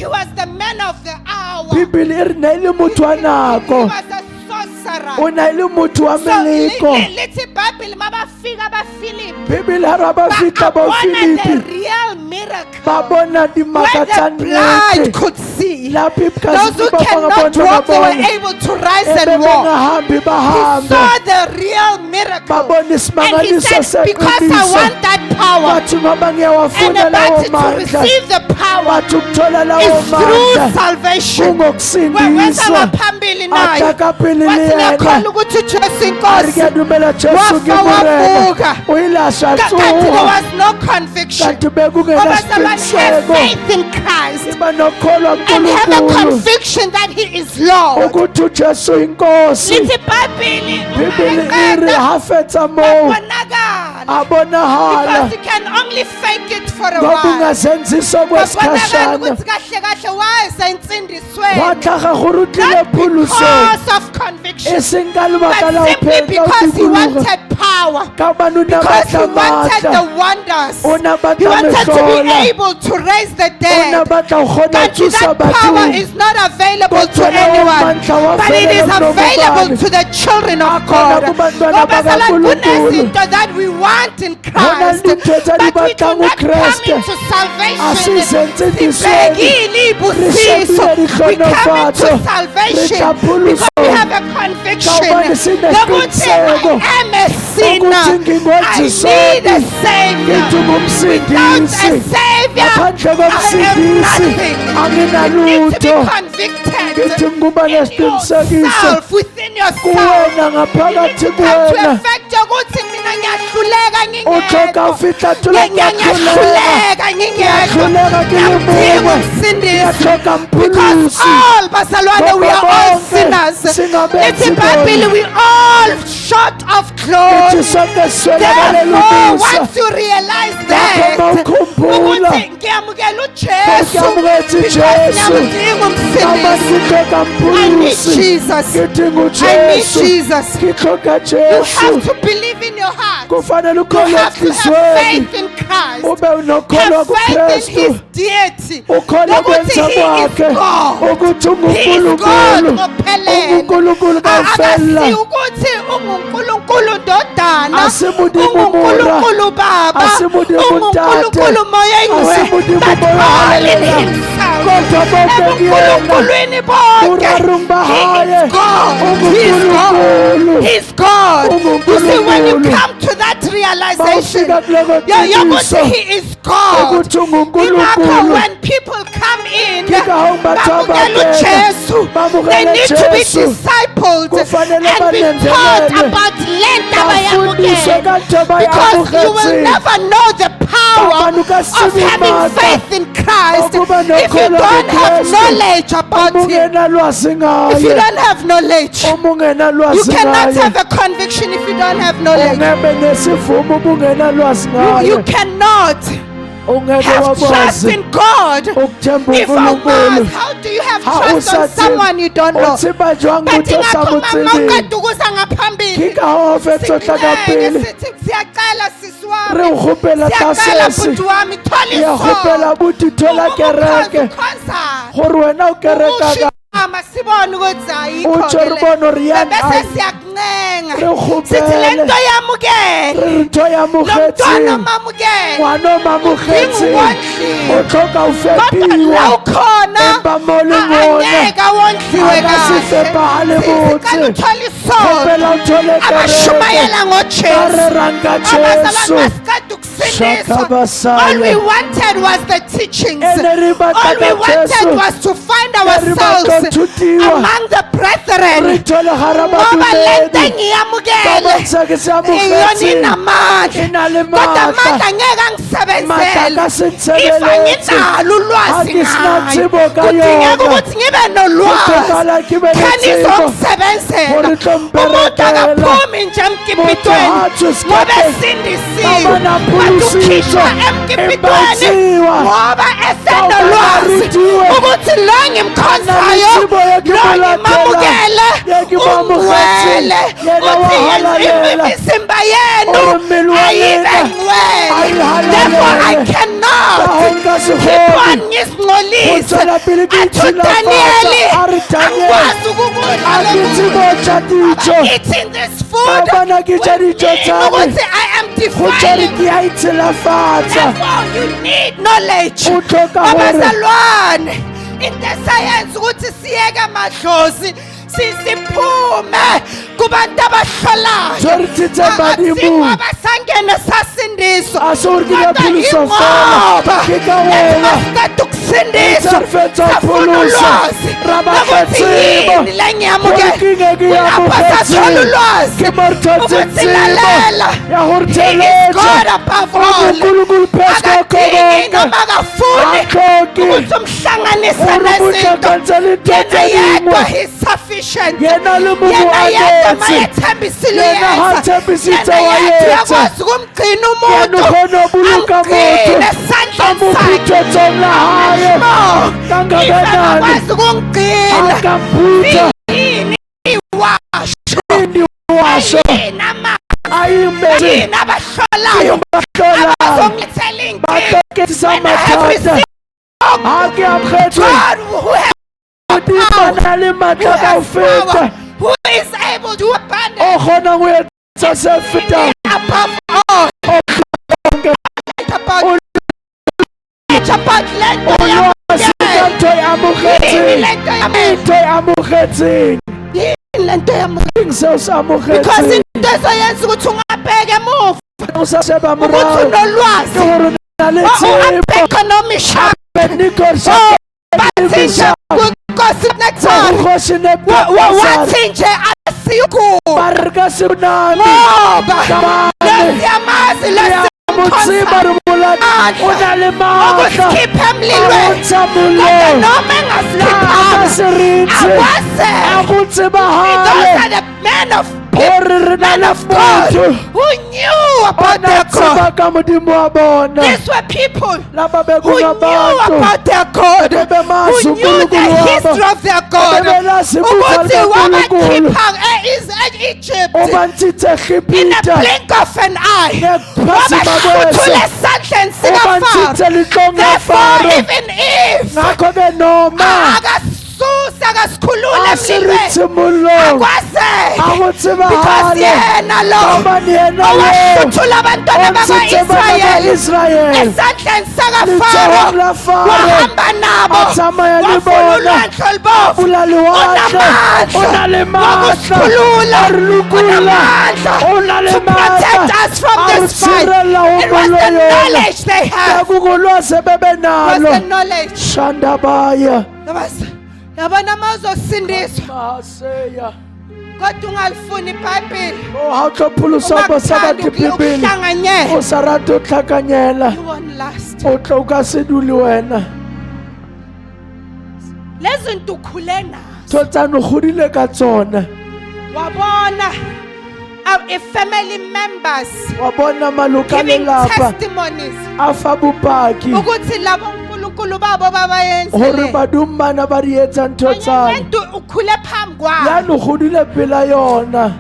was the man of the hour. bibili e re na ile motho wa He nako was a sorcerer. o na le motho wa So meleko lithi iBhayibheli mabafika abaFilipi bibili ha ra ba fitlha babona baofilipi the real miracle ba bona dimaka where tsa the blind nnete could see. lapho Those who cannot walk, they were able to rise and walk. bengahambi He bahambe saw the real miracle. babona And he isimangaliso said, because I seqiniso want that power, bathi ngoba and ngiyawafuna lawo about to mandla receive the power bathi ukuthola lawo is through mandla salvation. Wenza kungokusindiswa ngaphambili naye. atakaphili Wathi liyena ngiyakholwa ukuthi uJesu ari inkosi. kuyadumela jesu Wafa ngimurena wavuka. uyilahla Kanti there tsuwa was no conviction. kanti Ngoba someone have bekungenasiqiniseko faith in Christ iba nokholwa and have a kunkulunkulu conviction that he is Lord. ukuthi ujesu inkosi Lithi iBhayibheli bibili iri ungaqeda ha fetsa moo babonakala. abonahala Because you can only fake it for a ngoba while. ungazenziso Babonakala kwesikhashana ukuthi kahle kahle wayesensindisweni. watlhaga gore o tlile Not pholoso because of conviction, e seng ka lebaka but la simply o because he tikologa wanted power. ka bane o ne Because he batla wanted the maatla wonders. o ne He batla wanted to be mehlola able to raise the o ne dead. batla go kgona But thusa that power bathong is not available to Kodwa lawo anyone, mandla but it is awavela available kunobani. to the children of Akhona God. kubantwana Ngoba sala bakaNkulunkulu. kunezinto that we want in Khona Christ, izinto but we do ezibadla not come nguKristu. into salvation. Asizenze insizweni. Sibhekile ibusiso. Rishebile We come dihlonofatso. into salvation Ritapuluso. because we have a conviction Kawubani lokuthi sinesiqiniseko. I am a sinner. Ukuthi ngingozisoni. I need a Savior. Ngithi Without a ngumsindisi Savior, Savior, ngaphandle I am komsindisi nothing. You need to be anginalutho convicted ngithi nguba in nesiqinisekiso yourself, within yourself. kuwena You need ngaphakathi to come to a kuwena fact yokuthi mina ngiyahluleka uthoka ngingedwa. ufihlatula ngiyahluleka Ngiyahluleka ngingedwa. ngiyahluleka Ngiyamdinga ngilimuke umsindisi. ngiyathoka Because mphulusi all bazalwane, we are all bonke sinners. singabenzi Lithi iBhayibheli, we all short of glory. ithi sonke siswelakalela Therefore, ubusa once you realize Lapho that, mawukhumbula ukuthi ngiyamukela uJesu, ngiyamukela because uJesu. ngiyamdinga Mama umsindisi. ngithoka I need mphulusi Jesus. ngidinga I need ujesu Jesus. ngithoka You jesu have to believe in your heart. kufanele You ukholwe have to have enhliziyweni faith in Christ. ube unokholwa Have faith in kuKristu His deity. ukholwe Nokuthi kwenza He is kwakhe God. ukuthi He is God ungunkulunkulu ngokuphelele. ungunkulunkulu Akasi kavela ukuthi ungunkulunkulu ndodana, Asimudimu ungunkulunkulu baba, Asimudimu ungunkulunkulu moya Asimudimu ingcwe, but moya all in ingcwe. Himself. Kodwa bonke kuyena. Ebunkulunkulwini bonke. Urarumbahaye. He is God. He is Ungunkulunkulu. God. He's God. You see, when you Ungunkulunkulu. come to that realization, Mawufika kulelo yokuthi qiniso He is God. ukuthi Ingakho ungunkulunkulu when people come in, Ngikho bathatha bamukela bangena. uJesu, they Bamukela need to be Jesu. discipled Kufanele and be balendelele. taught about lento Bafundiswe abayamukela. kanjeba Because you will yamukela. never know the power Abantu of kasibi having maka. faith in Christ Ukuba if you nokholo don't have kuKristu. knowledge about Him. Umungena lwazi If you ngaye don't have knowledge, umungena you lwazi cannot ngaye have a conviction if you don't have knowledge. ungebe nesivumo ubungena lwazi You ngaye cannot ungeke have trust wakwazi in God ukuthemba if uNkulunkulu awazi. How do you have Ha, trust on usathi- someone you don't know? uthi manje But wangibuthi ingaphuma osamutsibile mawuqeda ukuza ngaphambili, ngikahove tsohla kapele sithi siyacela sisi wami, re ukgopela siyacela tasesi bhuti wami, thola ya gopela isono. buti thola kereke gore wena o kereka Mama sibone ukuthi utsho ayikho re bone ore yan bese siyakuncenga Re sithi kgopele. lento yamukele re ntho ya lo mntwana mogetseng mamukele ngwana o mamogetseng Ngingwondliwe. o tlhoka o kodwa fepiwa la ukhona empa mo le mona angeke awondliwe Akasifepahale botse. sicela uthole isono gopela o thole kereke abashumayela ka re ngojesu ranka abazalwane jesu basikade ukusindiswa. Shakabasaya. All we wanted was the teachings. Ene re batla All we ka wanted Jesu. was to find Ene re batla ourselves thutiwa. among the re brethren. thole gara Ngoba lento badumedi engiyamukele babatsa ke se iyona amogetseng inamandla. e na le Kodwa maatla amandla angeke maatla angisebenzele ka se if ntshebeletse anginalo ulwazi Ha ke sina ngayo. tsebo ka Kudingeka yona. ukuthi ngibe nolwazi Kudingakala kibe khani netsebo. izongisebenzela. Gore tlo Umuntu mperekela. akaphumi nje emkipitweni Motho ha tswe ngoba sikhatheni. esindisiwe, Ngoba naphulusiwe. ukhishwa emkipitweni Embathiwa. ngoba Ngoba esenolwazi narutiwe. ukuthi lo ngimkhonzayo Analithibo lo yekimulatela. ngimamukele Yekimamuketse. ungcwele Yena uthi wahalalela. imizimba yenu Ore mmele wa ayibe yena ngcwele. ayihalalele. Therefore I cannot Kahonka se keep kgone. on ngizingcolise. Go tswela pele ke Atho itshilafatsa. Danieli, A re Daniel, angikwazi ukukudla a ke lokhu. tsebo tša dijo Eating this food Ka bana ke ja dijo will tsa mean me. ukuthi I am go tšwa re defiling. ke a itshilafatsa Therefore you need knowledge. O tlhoka gore- Abazalwane, into esayenza ukuthi siyeke madlozi siphume kubantu abahlolayo. Jwale thitse badimo. Akusikho abasangene sasindiswa. A se gore ke Kodwa pholoso yingoba fela. Ke ka lethi wena. masikade ukusindiswa Re fetsa safuna pholoso. ulwazi Ra batla lokuthi tsebo. yini le ngiyamukela. Gore ke enge ke Kulapho amogetse. sathola ulwazi Ke mo re thotse ukuthi tsebo lalela. ya gore He is theletša. God above all. uNkulunkulu phezu kwakho Akadingi konke. noma akafuni Akhoki. ukuthi umhlanganise Uri nezinto. umuhlanganisele into Yena yedwa ezinye. he is sufficient. Yena le Mungu Yena yedwa anetsi. mayethembisile Yena ha uyenza. thembisitse Yena yedwa wayenza. uyakwazi ukumgcina Yena umuntu. ukhona ukubuluka Amgcine umuntu. esandleni sakhe. Amuphuthethong lahaye. Kangakanani. Akwazi ukungigcina. Akamputha. Yini iwasho. Ini washo. Yini amanga. Ayimbezi. Yini abahlolayo. Bahlolayo. Abazongilethela inkinga. Bakekisa When I have mathata. received Hake amkhethi. God who has Udimana le matla ka power, feta. who is able to abundant O khona go etsa se fetang. above all about about lento O yamukela. lwasi ka ntho e Yini amogetseng. lento yamukela. Into e amogetseng. Yini lento yamukela. Eng seo se Because amogetseng. into ezoyenza ukuthi ungabheke emuva O sa sheba ukuthi morao. Ke unolwazi gore abhekho nomishana bathi nje kuNkosi nekuthiwa wathi nje asiyukuba ngoba lesiyamazi lesikhipha emlilweni kodwa noma engasikhiphanga akwase those are the men of God who knew about their God. These were people who knew about their God, who knew the history of their God. Ukuthi wabakhipha e-Egypt in a blink of an eye. Wabashuthula esandleni sikaFaro. Therefore even if akasusa akasikhulula emlilweni akwase because yena lo owashuthula abantwana bakwa-Israyeli esandleni sakaFaro wahamba nabo wavula ulwandle olubovu unamandla to protect us from this fight. It was the knowledge they had. It was the knowledge. Shandabaya. Yabona mawuzosindiswa kodwa ungalifuni iBhayibheli hawutlophula usaba sabathi Bhibhili uhlanganyela usarata uhlakanyela you won't last. utlo ukaseduli wena Lezi nto ukhule nazo thotsana ugodile ka tsona wabona family members wabona maloko a giving lelapa testimonies afa bopaki ukuthi labo uNkulunkulu babo hore babayenzile badimo bana ba di etsa ntho tsana umuntu ukhule phambi kwabo yana ugodile pela yona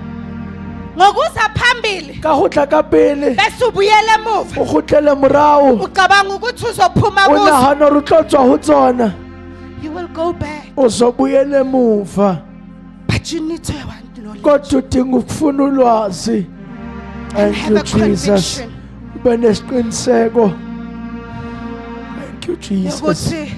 ngokuza phambili ka go tla ka pele bese ubuyele emuva o gotlele morao ucabanga ukuthi uzophuma o kuzo nagana re tlo tswa go tsona you will go back o zobuyele emuva but you need to have knowledge kodwa udinga ukufuna ulwazi. and Thank have you a Jesus. conviction Ube nesiqiniseko. Thank you Jesus. ukuthi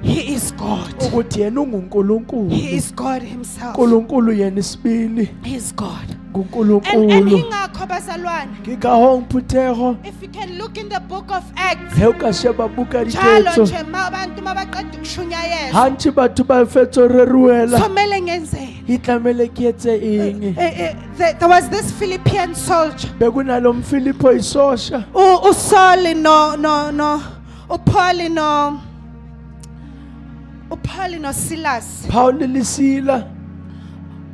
he is God. Ukuthi yena unguNkulunkulu. He is God himself. uNkulunkulu yena isibili. He is God. And nguNkulunkulu. ingakho bazalwane, Ke ka hong phuthego. if you can look in the book of Acts, He o ka sheba buka njalo diketso. nje abantu mabaqeda ukushunyayeza Hantsi batho ba fetso reruela. somele ngenzeni. Itlamele ke etse eng. There was this Philippian soldier Bekunalo mFilipo isosha. uSaul uPaul no Silas Paul lisila.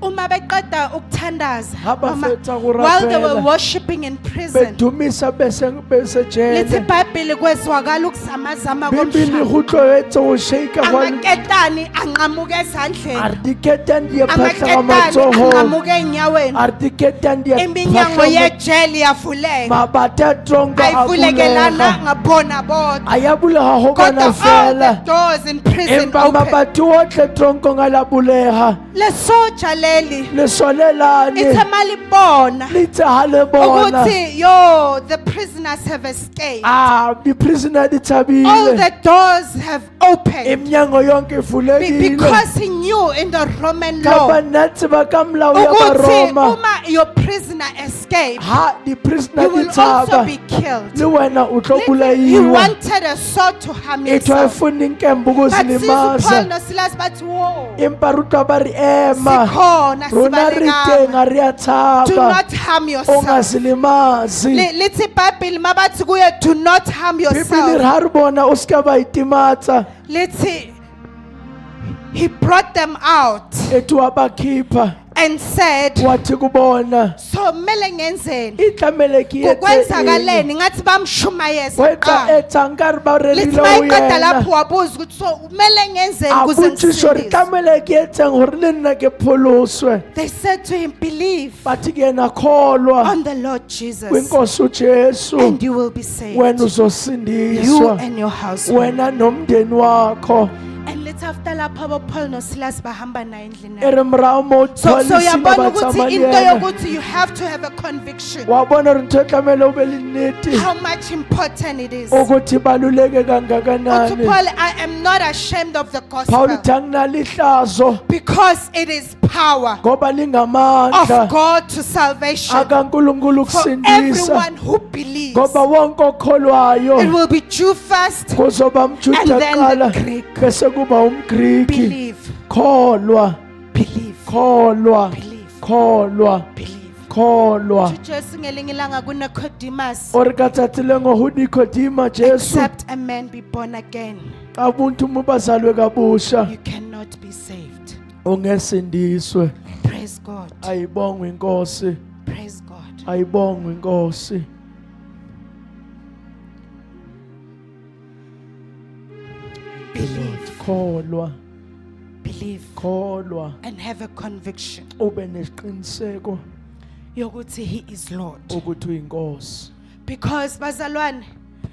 uma beqeda ukuthandaza Abafetha while they were kurapela. worshiping in prison. Bedumisa bese Lithi jele. iBhayibheli kwezwakala ukuzamazama Bibili komhlaba. go tlo etsa go shake go Amaketani anqamuke ezandleni. Ardiketan di phahla Amaketani matsoho. anqamuke enyaweni. Ardiketan di Iminyango yejeli yavuleka. mabata tronga Ayivulekelana abulela. ngabona bodwa. Ayabula ho Kodwa bana all fela. the doors in prison Empa open. mabatu otle tronko ngalabuleha. Le soja leli Le solelane. ithe malibona Litse hale bona. ukuthi yo the prisoners have escaped. Di prisoner di All tabile. the doors have opened. Emnyango yonke ifulekile. Because he knew in the Roman law Kapa natsi ba ka mlao ya ukuthi Baroma. uma your prisoner escaped, Ha di prisoner you di will also taba. be killed. Le wena o tlo He bolaiwa. wanted a sword to harm Etho himself. efuna inkembo But since Paul ukuzilimaza. no Silas bathi wo Empa rutwa ba re ema. sikhona Rona re teng sibalekanga. a re a Do tshaba. not harm yourself. Ongazilimazi. Lithi iBhayibheli mabathi kuye do not harm Bibili yourself. ha re bona o ska ba itimatsa. Lithi he brought them out Ethu wa ba khipha. and said, Wathi kubona. so mele ngenzeni? Itlamele ke etse. Kukwenzakaleni ngathi bamshumayeza Wetla kuqala. etsa nkare ba Lithi rerile o mayiqeda yena. lapho wabuza ukuthi so kumele ngenzeni ukuze Abutsisho re ngisindiswe? tlamele ke etseng hore le nna ke pholoswe. They said to him, believe Bathi ke yena kholwa. on the Lord Jesus Kwinkosi uJesu. and you will be saved. Wena You uzosindiswa. and your household. Wena nomndeni wakho. And let's after lapho Paul no Silas bahamba naye endlini. Ere mrao mo So uyabona ukuthi into tshwalisile yokuthi you have to have a conviction wa bona re ntho tlamele o be le nnete how much important it is. ukuthi baluleke Uthi kangakanani. Paul, I am not ashamed of the Paul gospel thangna lihlazo Because it is power ngoba of lingamandla God to salvation akaNkulunkulu for ukusindisa everyone who believes. ngoba wonke okholwayo It will be Jew first, kuzoba umJuda And then the kuqala Greek. bese kuba umGriki believe, kholwa believe, kholwa believe, kholwa believe. kholwa Jesu ngelinye ilanga kuNicodemus, ore ka tsatsi lengwe ho Nicodemus Jesu except a man be born again, ka buntu mo bazalwe kabusha you cannot be saved. ongesindiswe. Praise God. Ayibongwe inkosi, Praise God. ayibongwe inkosi. Believe, Kholwa, believe, kholwa and have a conviction ube nesiqiniseko yokuthi He is Lord. ukuthi uyinkosi. Because bazalwane,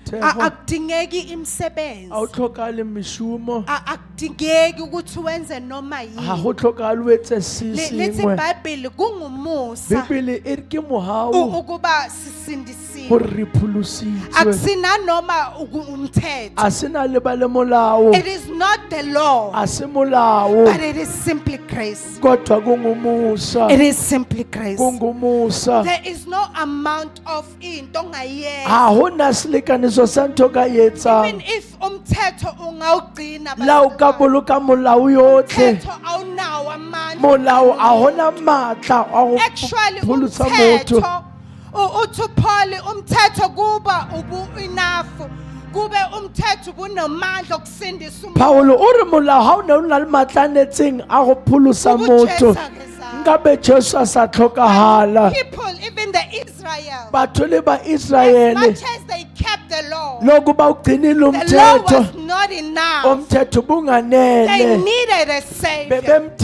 Themba akudingeki imisebenzi, awuhlokali imishumo, akudingeki ukuthi wenze noma yini. ahohlokali wethe Lithi sisingwe. iBhayibheli kungumusa Bibili iri ke mohau ukuba sisindisiwe. hore re pholositswe. Akusina noma umthetho. Asina lebale molao, It is not the law, ase molao, but it is simply grace. kodwa kungumusa, It is simply grace. kungumusa. There is no amount of into ongayenza. Ha hona selekaniso sa ntho ka Even etsang. if umthetho ungawugcina, La o ka boloka molao yotlhe, umthetho awunawo amandla. molao a hona matla a go Actually pholosa motho. umthetho uthi Paul umthetho kuba enough, kube umthetho bunomandla okusindisa umuntu. Paulo o re molao ha o ne o na le matla a netseng a go pholosa motho, nkabe Jesu a sa tlhokahala. People, even the Israel, Batho le ba as Israele much as they kept the law, loku bawugcinile the law umthetho, was not enough. umthetho They bunganele, needed a savior. bebemdinga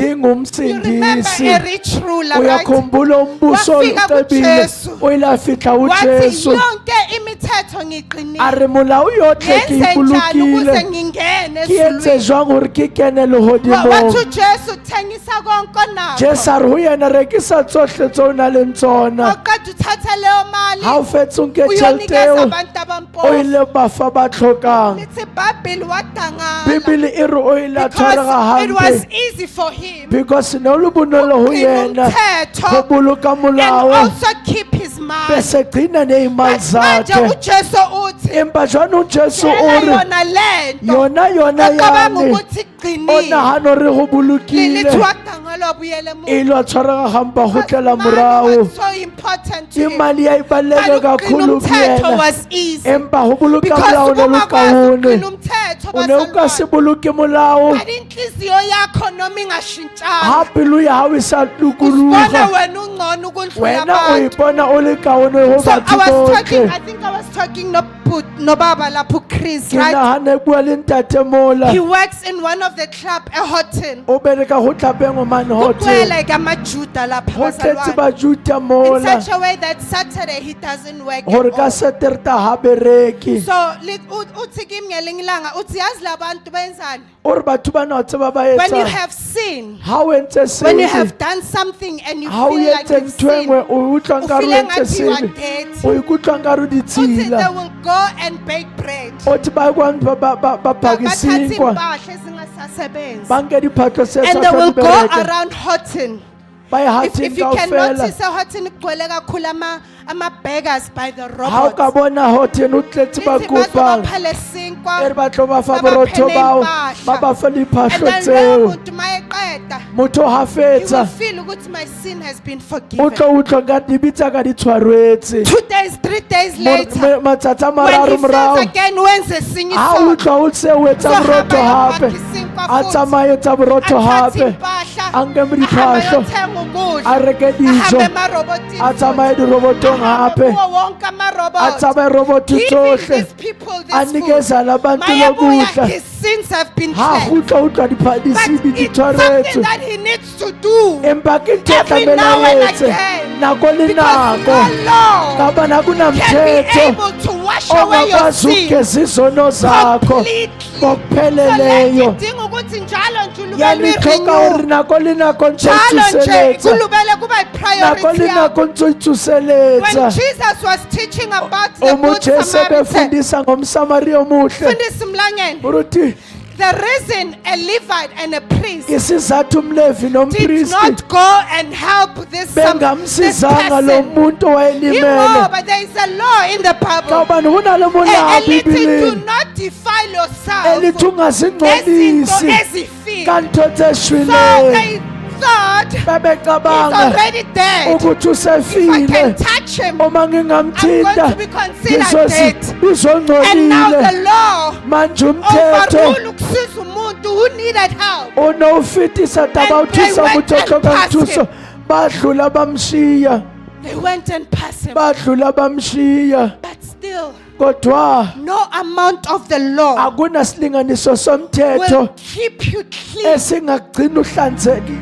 You remember umsindisi. a rich ruler, right? Uyakhumbula umbuso Wafika ucebile, kuJesu. uyila fihla Wathi uJesu yonke imithetho ngiqinile. are molao yotlhe ke Ngenze njani ukuze ipolokile, ngingene ke etse ezulwini? jwang hore ke kene Wathi lehodimong. uJesu thengisa konke onakho. Jesu a re ho yena rekisa tsohle tse o nang le tsona, Waqeda uthatha leyo mali ha o fetse o nke tjhelete uyonikeza eo abantu o abampofu. ile bafa ba tlhokang. Lithi iBhayibheli wadangala Bibele e re o ile a tshwarega because it was hampe, easy for him because ne o le bonolo ho ugcina yena umthetho go boloka and molao, also keep his mind. bese gcina neey'imali Manje zakhe. uJesu uthi Empa jwanong Jesu o "Tshela re yona lento yona ocabanga yane ukuthi o iqinile." nahana hore go Lithi bolokile, wadangala wabuyela emuva. e ile a tshwarega gampa go tlela Money morago. was so important to him. Imali ya ibaluleke But ukugcina kakhulu umthetho kuyena, was easy. empa go boloka Because molao ne uma le kwazi kaone. ukugcina umthetho O ne o ka se bazalwane, boloke molao but inhliziyo yakho noma ingashintshanga, ha pelo ya hao e sa uzibona lokologa, wena ungcono ukudlula wena o abantu. ipona o le kaone go So I batho was talking, botlhe. I think I was talking no baba lapho Chris, Ke right? nagana e bua le ntate mola, He works in one of the club, a hotel. o bereka go tlapeng man hotel, Kugcwele ngamaJuda lapha go tletse bazalwane. bajuta In mola, such a way that Saturday he doesn't work gore at ka all. Saterta ha bereke. So uthi kimi ngelinye ilanga uthi yazi labantu benzani? O re batho bana wa tseba ba When you etsang, have sinned, ha o entse when you sebe, have done something and you ha o feel like etse you've ntho e nngwe sinned, o utlwa o nkare o feel entse like you are sebe, dirty. o ikutlwa nkare o Uthi they ditshila, will go and bake bread. o thi ba kwa ba Bathatha phakisinkwa impahla ezingasasebenzi. ba nke diphatlo se And sa they will tla di go bereke, around Houghton. ba e If hating you can kaofela. notice, Houghton kugcwele kakhulu ama-beggars by the Ha o ka robots. bona hoten o tletse ba Lithi kopang, bazobaphela e isinkwa, re ba tlo ba fa ba ba borotho phele bao, impahla. ba ba fa and diphahlo then tseo. loyo muntu mayeqeda, Motho ha you will fetsa feel ukuthi my sin has been o forgiven. tlo utlwa ka dibitsa ka di tshwaretse. 2 days, 3 days later, Matsatsi a when mararo he feels morago, again wenze esinye ha o isono, utlwa o tse o etsa uzohamba borotho hape, ayopaka isinkwa a futhi, tsamaye etsa borotho athathe hape, impahla, a nke ahambe diphahlo, ayothenga a ukudla, reke dijo, ahambe emarobotini a tsamaye futhi, dirobotong ahambe hape, kuwo wonke a amarobot, tsamaye roboto giving tsohle, these people a this food. nikeza labantu Mayebuya, lokudla. his sins have been Ha cleansed. utlwa utlwa But disibi di it's something tshwaretswe, that he needs to do empa ke ntho e every tlamehile now a and etse again. nako le Because nako, no law kapa nakuna can be mthetho able to wash away your ongakwazi sin ukugeza izono zakho completely. So ngokupheleleyo. idinga ukuthi njalo nje ulubele Yanihloka hore renew. nako le nako ntse o Njalo nje itsuseletsa, kulubele kuba nako priority le yakho. nako ntse o When itsuseletsa. Jesus was teaching about O the mo Good Jesu Samaritan, befundisa ngomsamariya omuhle, Mfundisi Mlangeni, uruthi The reason a Levite and a priest isizathu umlevi did nompristi not go and help this bengamsizanga lo person. muntu You owayelimele know, but there is a law in the Bible. kabani kunalo molawo Elithi, do ebhayibhelini not defile yourself. elithi Ezinto ungazingcolisi ezifile. kanto So ezeshwileyo they thought he's babecabanga already dead. ukuthi If I usefile can touch him, uma I'm going ngingamthinta to be considered dead. And now the uzongcolile law manje umthetho overrule ukusiza umuntu who needed help. unowufitisa taba And they uthusa went ukuthi and oxoka passed mthuso him. badlula bamshiya They went and passed him. badlula bamshiya But still, kodwa no amount of the law akunasilinganiso somthetho will keep you clean. esingagcina uhlanzekile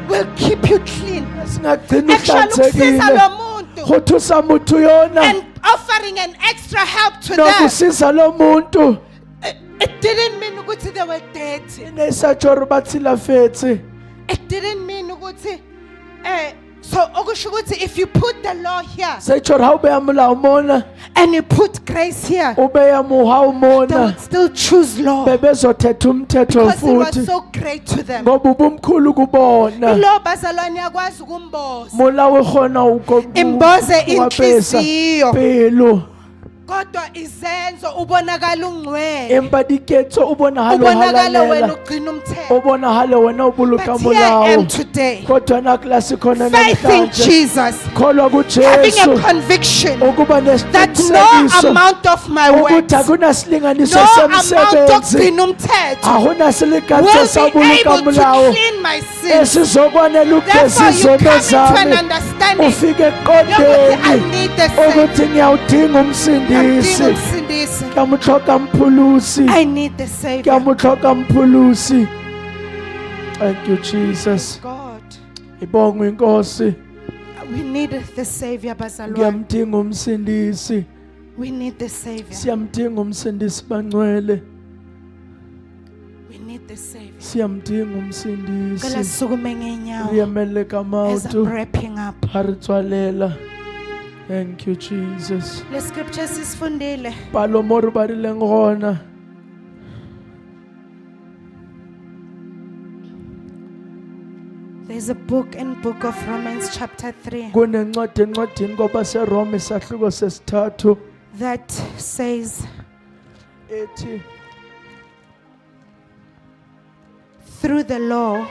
Will keep you clean. singagcina Actually, ukusiza uhlanzekile lo muntu gothusa muntu yona and offering an extra help to them. nokusiza lo muntu It didn't mean ukuthi they were dead. inesajoro bathila fethi It didn't mean ukuthi so okusho ukuthi if you put the law here sejoro hawubeya molawo mona and you put grace here, ubeya muha they umona would still choose law bebezothetha umthetho because it was futhi so great to them. ngoba ubumkhulu kubona Lo bazalwane yakwazi ukumboza, molawo khona imboze inhliziyo, pelo kodwa izenzo ubonakala ungcwele, empa diketso o bona halo ubonakala wena halalela ugcina umthetho. o bona halo wena ubuluka But here I am molawo today, kodwa na klasi khona faith in namhlanje Jesus, kholwa having kuJesu a conviction ukuba that no nesiqiniseko amount of my works, ukuthi akunasilinganiso no amount of semsebenzi gcina umthetho ahona siliganto will be sabuluka able to molawo clean my sins. esizokwanela Therefore, ugeza you izono come into an zami understanding ufike yokuthi I eqondeni need the Savior. ukuthi ngiyawudinga umsindisi Ngiyamdinga umsindisi. ngiyamuthoka mphulusi I need the Savior. ngiyamuthoka mphulusi. Thank you Jesus. God, Ibonga inkosi we need the Savior, bazalwane. ngiyamdinga umsindisi We need the Savior. siyamdinga umsindisi bangcwele We need the Savior. siyamdinga Ngicela umsindisi sisukume ngeenyawo riyemele as kamautu I'm wrapping up. haritswalela. Thank you Jesus. Le scripture sisifundile. Palomoro barileng gona There's a book in book of Romans chapter 3 kunencwadi encwadini kwabaserome isahluko sesithathu that says, ethi through the law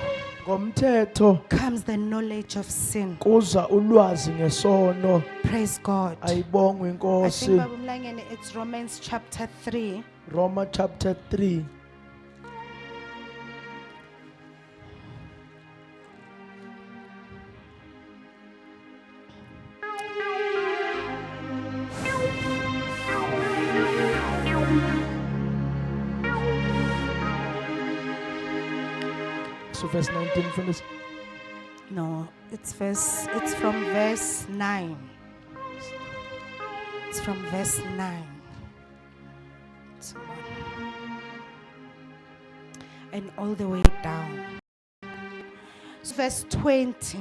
ngomthetho comes the knowledge of sin. kuza ulwazi ngesono. Praise God. Ayibongwe I inkosi. think Baba Mlangeni, it's Romans chapter 3. Roma chapter 3 so verse 19 from this. No, it's from verse 9. It's from verse 9. So, and all the way down. So verse 20.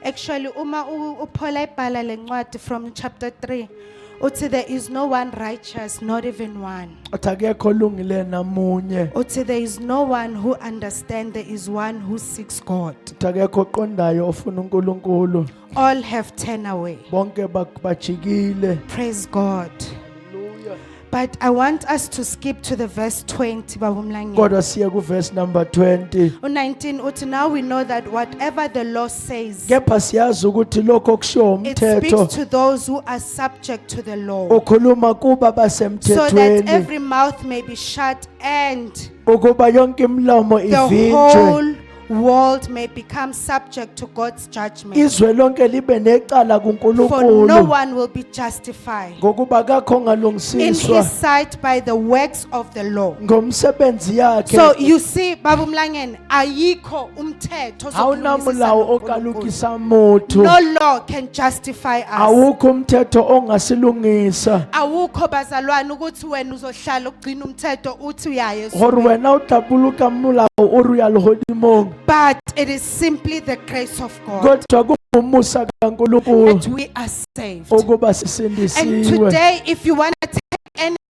Actually, uma uphola ibhala lencwadi from chapter 3, uthi there is no one righteous, not even one. Atakekho olungile namunye. Uthi there is no one who understands, there is one who seeks God. Atakekho oqondayo ofuna uNkulunkulu. All have turned away. Bonke bajikile. Praise God. Hallelujah. But I want us to skip to the verse 20, Baba Mlangeni. Kodwa siya ku verse number 20. 19, uthi now we know that whatever the law says, Kepha siyazi ukuthi lokho okushiwo it umthetho speaks to those who are subject to the law, ukhuluma kuba so that basemthethweni every mouth may be shut and ukuba yonke imilomo the ivinjwe whole world may become subject to God's judgment. izwe lonke libe necala For no kuNkulunkulu one will be justified ngokuba kakho in ngalungisiswa his sight by the works of the law. ngomsebenzi yakhe. So you see, Baba Mlangeni, ayikho umthetho awunamulawo ozokhulumisa okalukisa muthu. no law can justify us. Awukho umthetho ongasilungisa Awukho bazalwane ukuthi wena uzohlala ugcina umthetho uthi uyaye gore esonweni. wena o tapoloka molao o re ya legodimong But it is simply the grace of God kodwa kungumusa kaNkulunkulu that we are saved. ukuba And sisindisiwe. today, if you want to take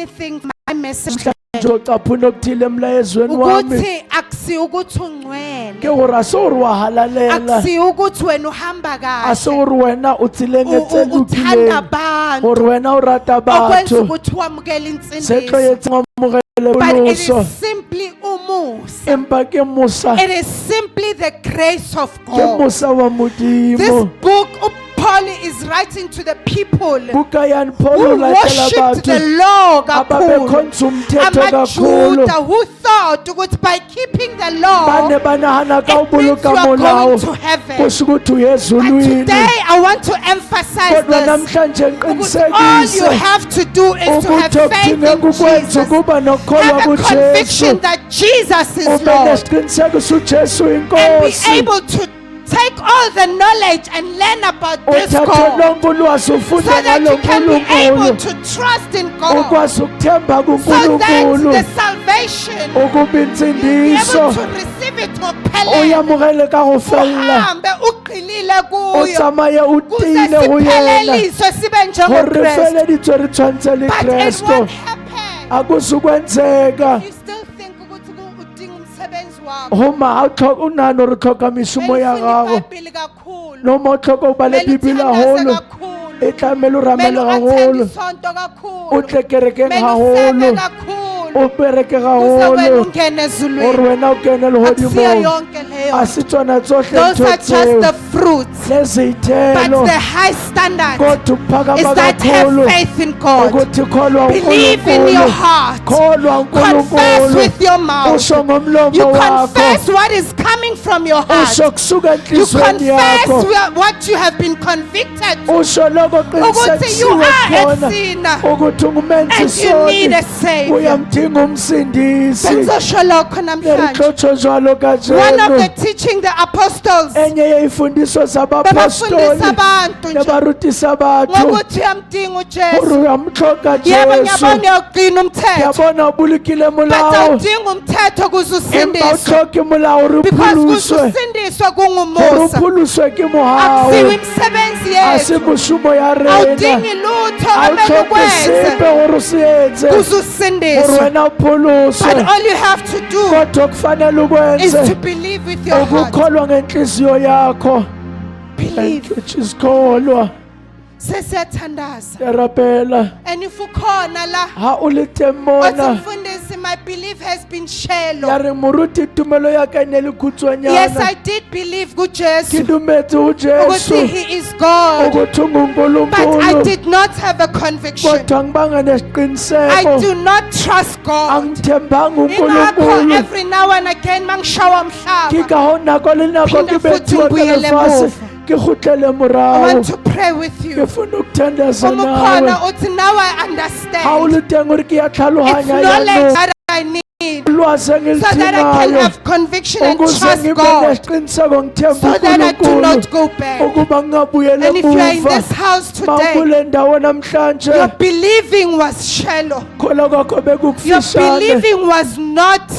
anything from my message, njocaphuna okuthile emlayezweni wami ukuthi akusi ukuthi ungcwele, ke gore ase gore wa halalela akusi ukuthi wena uhamba ase kahle, gore wena o tseleng tse uthanda lokileng abantu, gore wena o rata okwenza batho ukuthi wamukele se tlo insindiso. etseng amogele But it boloso is simply umusa. empa ke mosa It is simply the grace of ke God. mosa wa This modimo book, Paul is writing to the people buka yan Paul who o latela worshipped the batho law kakhulu. ababekhonza umthetho kakhulu AmaJuda who thought ukuthi by keeping the law, bane ba nagana ka o it means boloka you are molao going to heaven. go se ukuthi uye But ezulwini today I want to emphasize kodwa this. namhlanje Ukuthi all you ngiqinisekise have to do is to have ukuthi faith in okudingeka ukwenza Jesus. ukuba nokukholwa Have a kujesu conviction that Jesus is ube Lord. nesiqinisekiso ujesu And be inkosi able to take all the knowledge and learn about this uthathe God, lonke ulwazi so ufunde that ngalo you can be able nkulunkulu to trust in God, ukwazi ukuthemba so that kunkulunkulu the salvation ukuba be able insindiso to receive it ngokuphelele, uyamukele ka go fella uhambe uqinile kuyo, utsamaye kuze utile go yena sipheleliswe sibe gore re njengoKristu. feleditswe re tshwantshe le But it kristu won't happen. akuzukwenzeka You still think ukuthi udinga umsebenzi wakho. goma o nagana gore tlhoka mešomo ya gago Ibhayibheli kakhulu. noma o tlhoka o bale Kumele bibele uthandaze gagolo kakhulu. e tlamele o Kumele ramele uathende gagolo isonto o kakhulu. tle kerekeng Kumele usebe gagolo kakhulu. o bereke Kuze wena gagolo ungene gore ezulwini. wena o kene Akusiyo legodimong yonke leyo. a se tsona tsohle Those ntho are just tseo the fruits. le But seithelo the high standard kodwa is ukuphakama that have kakhulu faith in God. ukuthi kholwa Believe in your unkulunkulu heart. kholwa Confess unkulunkulu with your mouth. usho ngomlomo You wakho confess what is coming from your heart. usho kusuka You enhliziyweni confess yakho what you have been convicted usho lokho ukuthi you qinisekisiwe are a khona sinner ukuthi ungumenzi and you need soni a savior. uyamdinga umsindisi Bengizosho lokho namhlanje. lelihlotsho njalo One of kajenu the teaching the apostles enye yey'fundiso babafundisa zabapostoli abantu nje nabarutisa abantu ngokuthi uyamdinga gore uJesu. uyamhloka Yebo jesu ngiyabona uyawugcina umthetho, yabona ubulukile but molao awudinga umthetho ukuze empa usindiswe, utlhoke molao gore because uphuluswe kusindiswa gore kungumusa. uphuluswe ke Akusiyo mogago imisebenzi a se yethu, mošomo ya rena awudingi lutho a o omele tlhoke ukwenze sepe gore o se etse kuze gore usindiswe. wena uphuluswe But all you have to do kodwa kufanele is to ukwenze believe with your heart. ukukholwa ngenhliziyo yakho Believe. sikholwa Sesiyathandaza. yarapela And if ukhona la ha o le teng othi mona mfundisi, my belief has been shallow. ya re moruti tumelo ya ka e ne le Yes, khutshwanyana I did believe ke kuJesu dumetse go ukuthi jesu he is God, ukuthi but I ungunkulunkulu did not have a conviction. kodwa ngibanga I nesiqiniseko do not trust God. angithembanga Ingakho unkulunkulu every now and again mangishawa ke umhlaba, ka go nako le nako Phinda ke futhi bethiwa ka ngibuyele lefase emuva. ke gotlele I morago want to pray with ke you. funa ukuthandaza Uma nawe ukhona uthi now I ga o understand. le teng gore ke ya It's tlhalohanya knowledge yanong that I need ulwazi so that I can engilidingayo have conviction and ukuze trust ngibe God, nesiqiniseko ngithemba so that I do unkulunkulu not go back. ukuba ngingabuyele And if you are in emuva this house today, makule ndawo namhlanje your believing was shallow. kholwa kwakho Your bekukufishane believing was not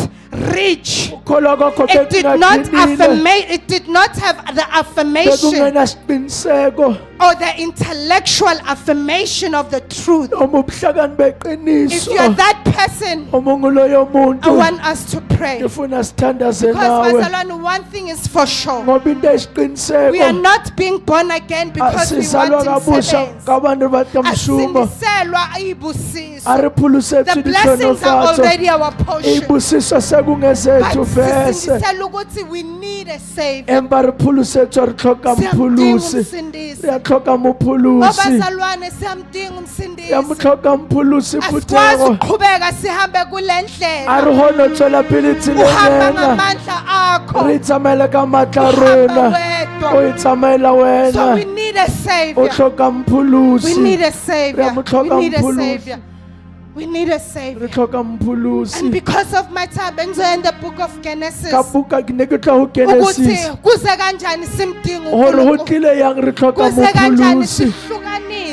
rich. kholwa kwakho It did not bekungaqinile affirmate. It did not have the affirmation bekungenasiqiniseko or the intellectual affirmation of the truth. noma ubuhlakani If beqiniso you are that person, uma unguloyo I muntu want us to pray. ngifuna sithandaze Because nawe bazalwane, one thing is for sure. ngoba into We are eyisiqiniseko not being born again because we sisalwa want kabusha umsebenzi. ngabantu bakamshumo Asindiselwa iyibusiso. a re pholosetso The blessings are ditlhonofatso already our portion. ibusiso sekungezethu But vese sisindisela ukuthi we need a savior. empa re pholosetswa re tlhoka Siyamdinga mpholosi umsindisi. re a tlhoka Oh mopholosi bazalwane, siyamdinga umsindisi. ya mo tlhoka mpholosi Asikwazi phuthego ukuqhubeka sihambe kule a ndlela. re gone tswela pele tseleng Uhamba ena ngamandla akho. re itsamaele ka maatla a Uhamba rona wedwa. o itsamaela So we wena need a o savior. tlhoka We mpholosi need a savior. Re a mo tlhoka We need a mpholosi. savior. We need a re savior. tlhoka And mpholosi because of my time, bengizoya in the book of Genesis. ka buka ke ne ke tla go Ukuthi genesis kuze kanjani simdinga gore go uNkulunkulu. tlile yang re tlhoka Kuze kanjani mopholosi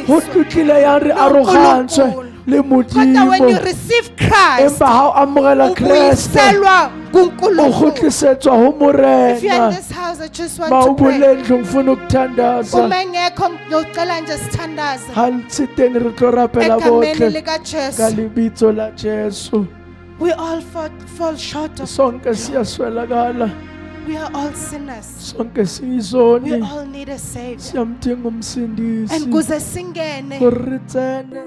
go sihlukaniswe. tlile yang re arogantswe le Kodwa when you modimo receive Christ, empa ga o amogela kreste ubuyiselwa o kuNkulunkulu. gotlisetswa go If you're in morena this house, I just want to pray. maobulendlo ngifuna ukuthandaza Uma engekho ngiyocela nje sithandaze ga ntse teng re tlo rapela egameni botlhe likaJesu. ka lebitso la jesu We all fall short of sonke God. siyaswelakala, We are all sinners. sonke We siyizoni, all need a savior. siyamdinga umsindisi And kuze singene gore re tsene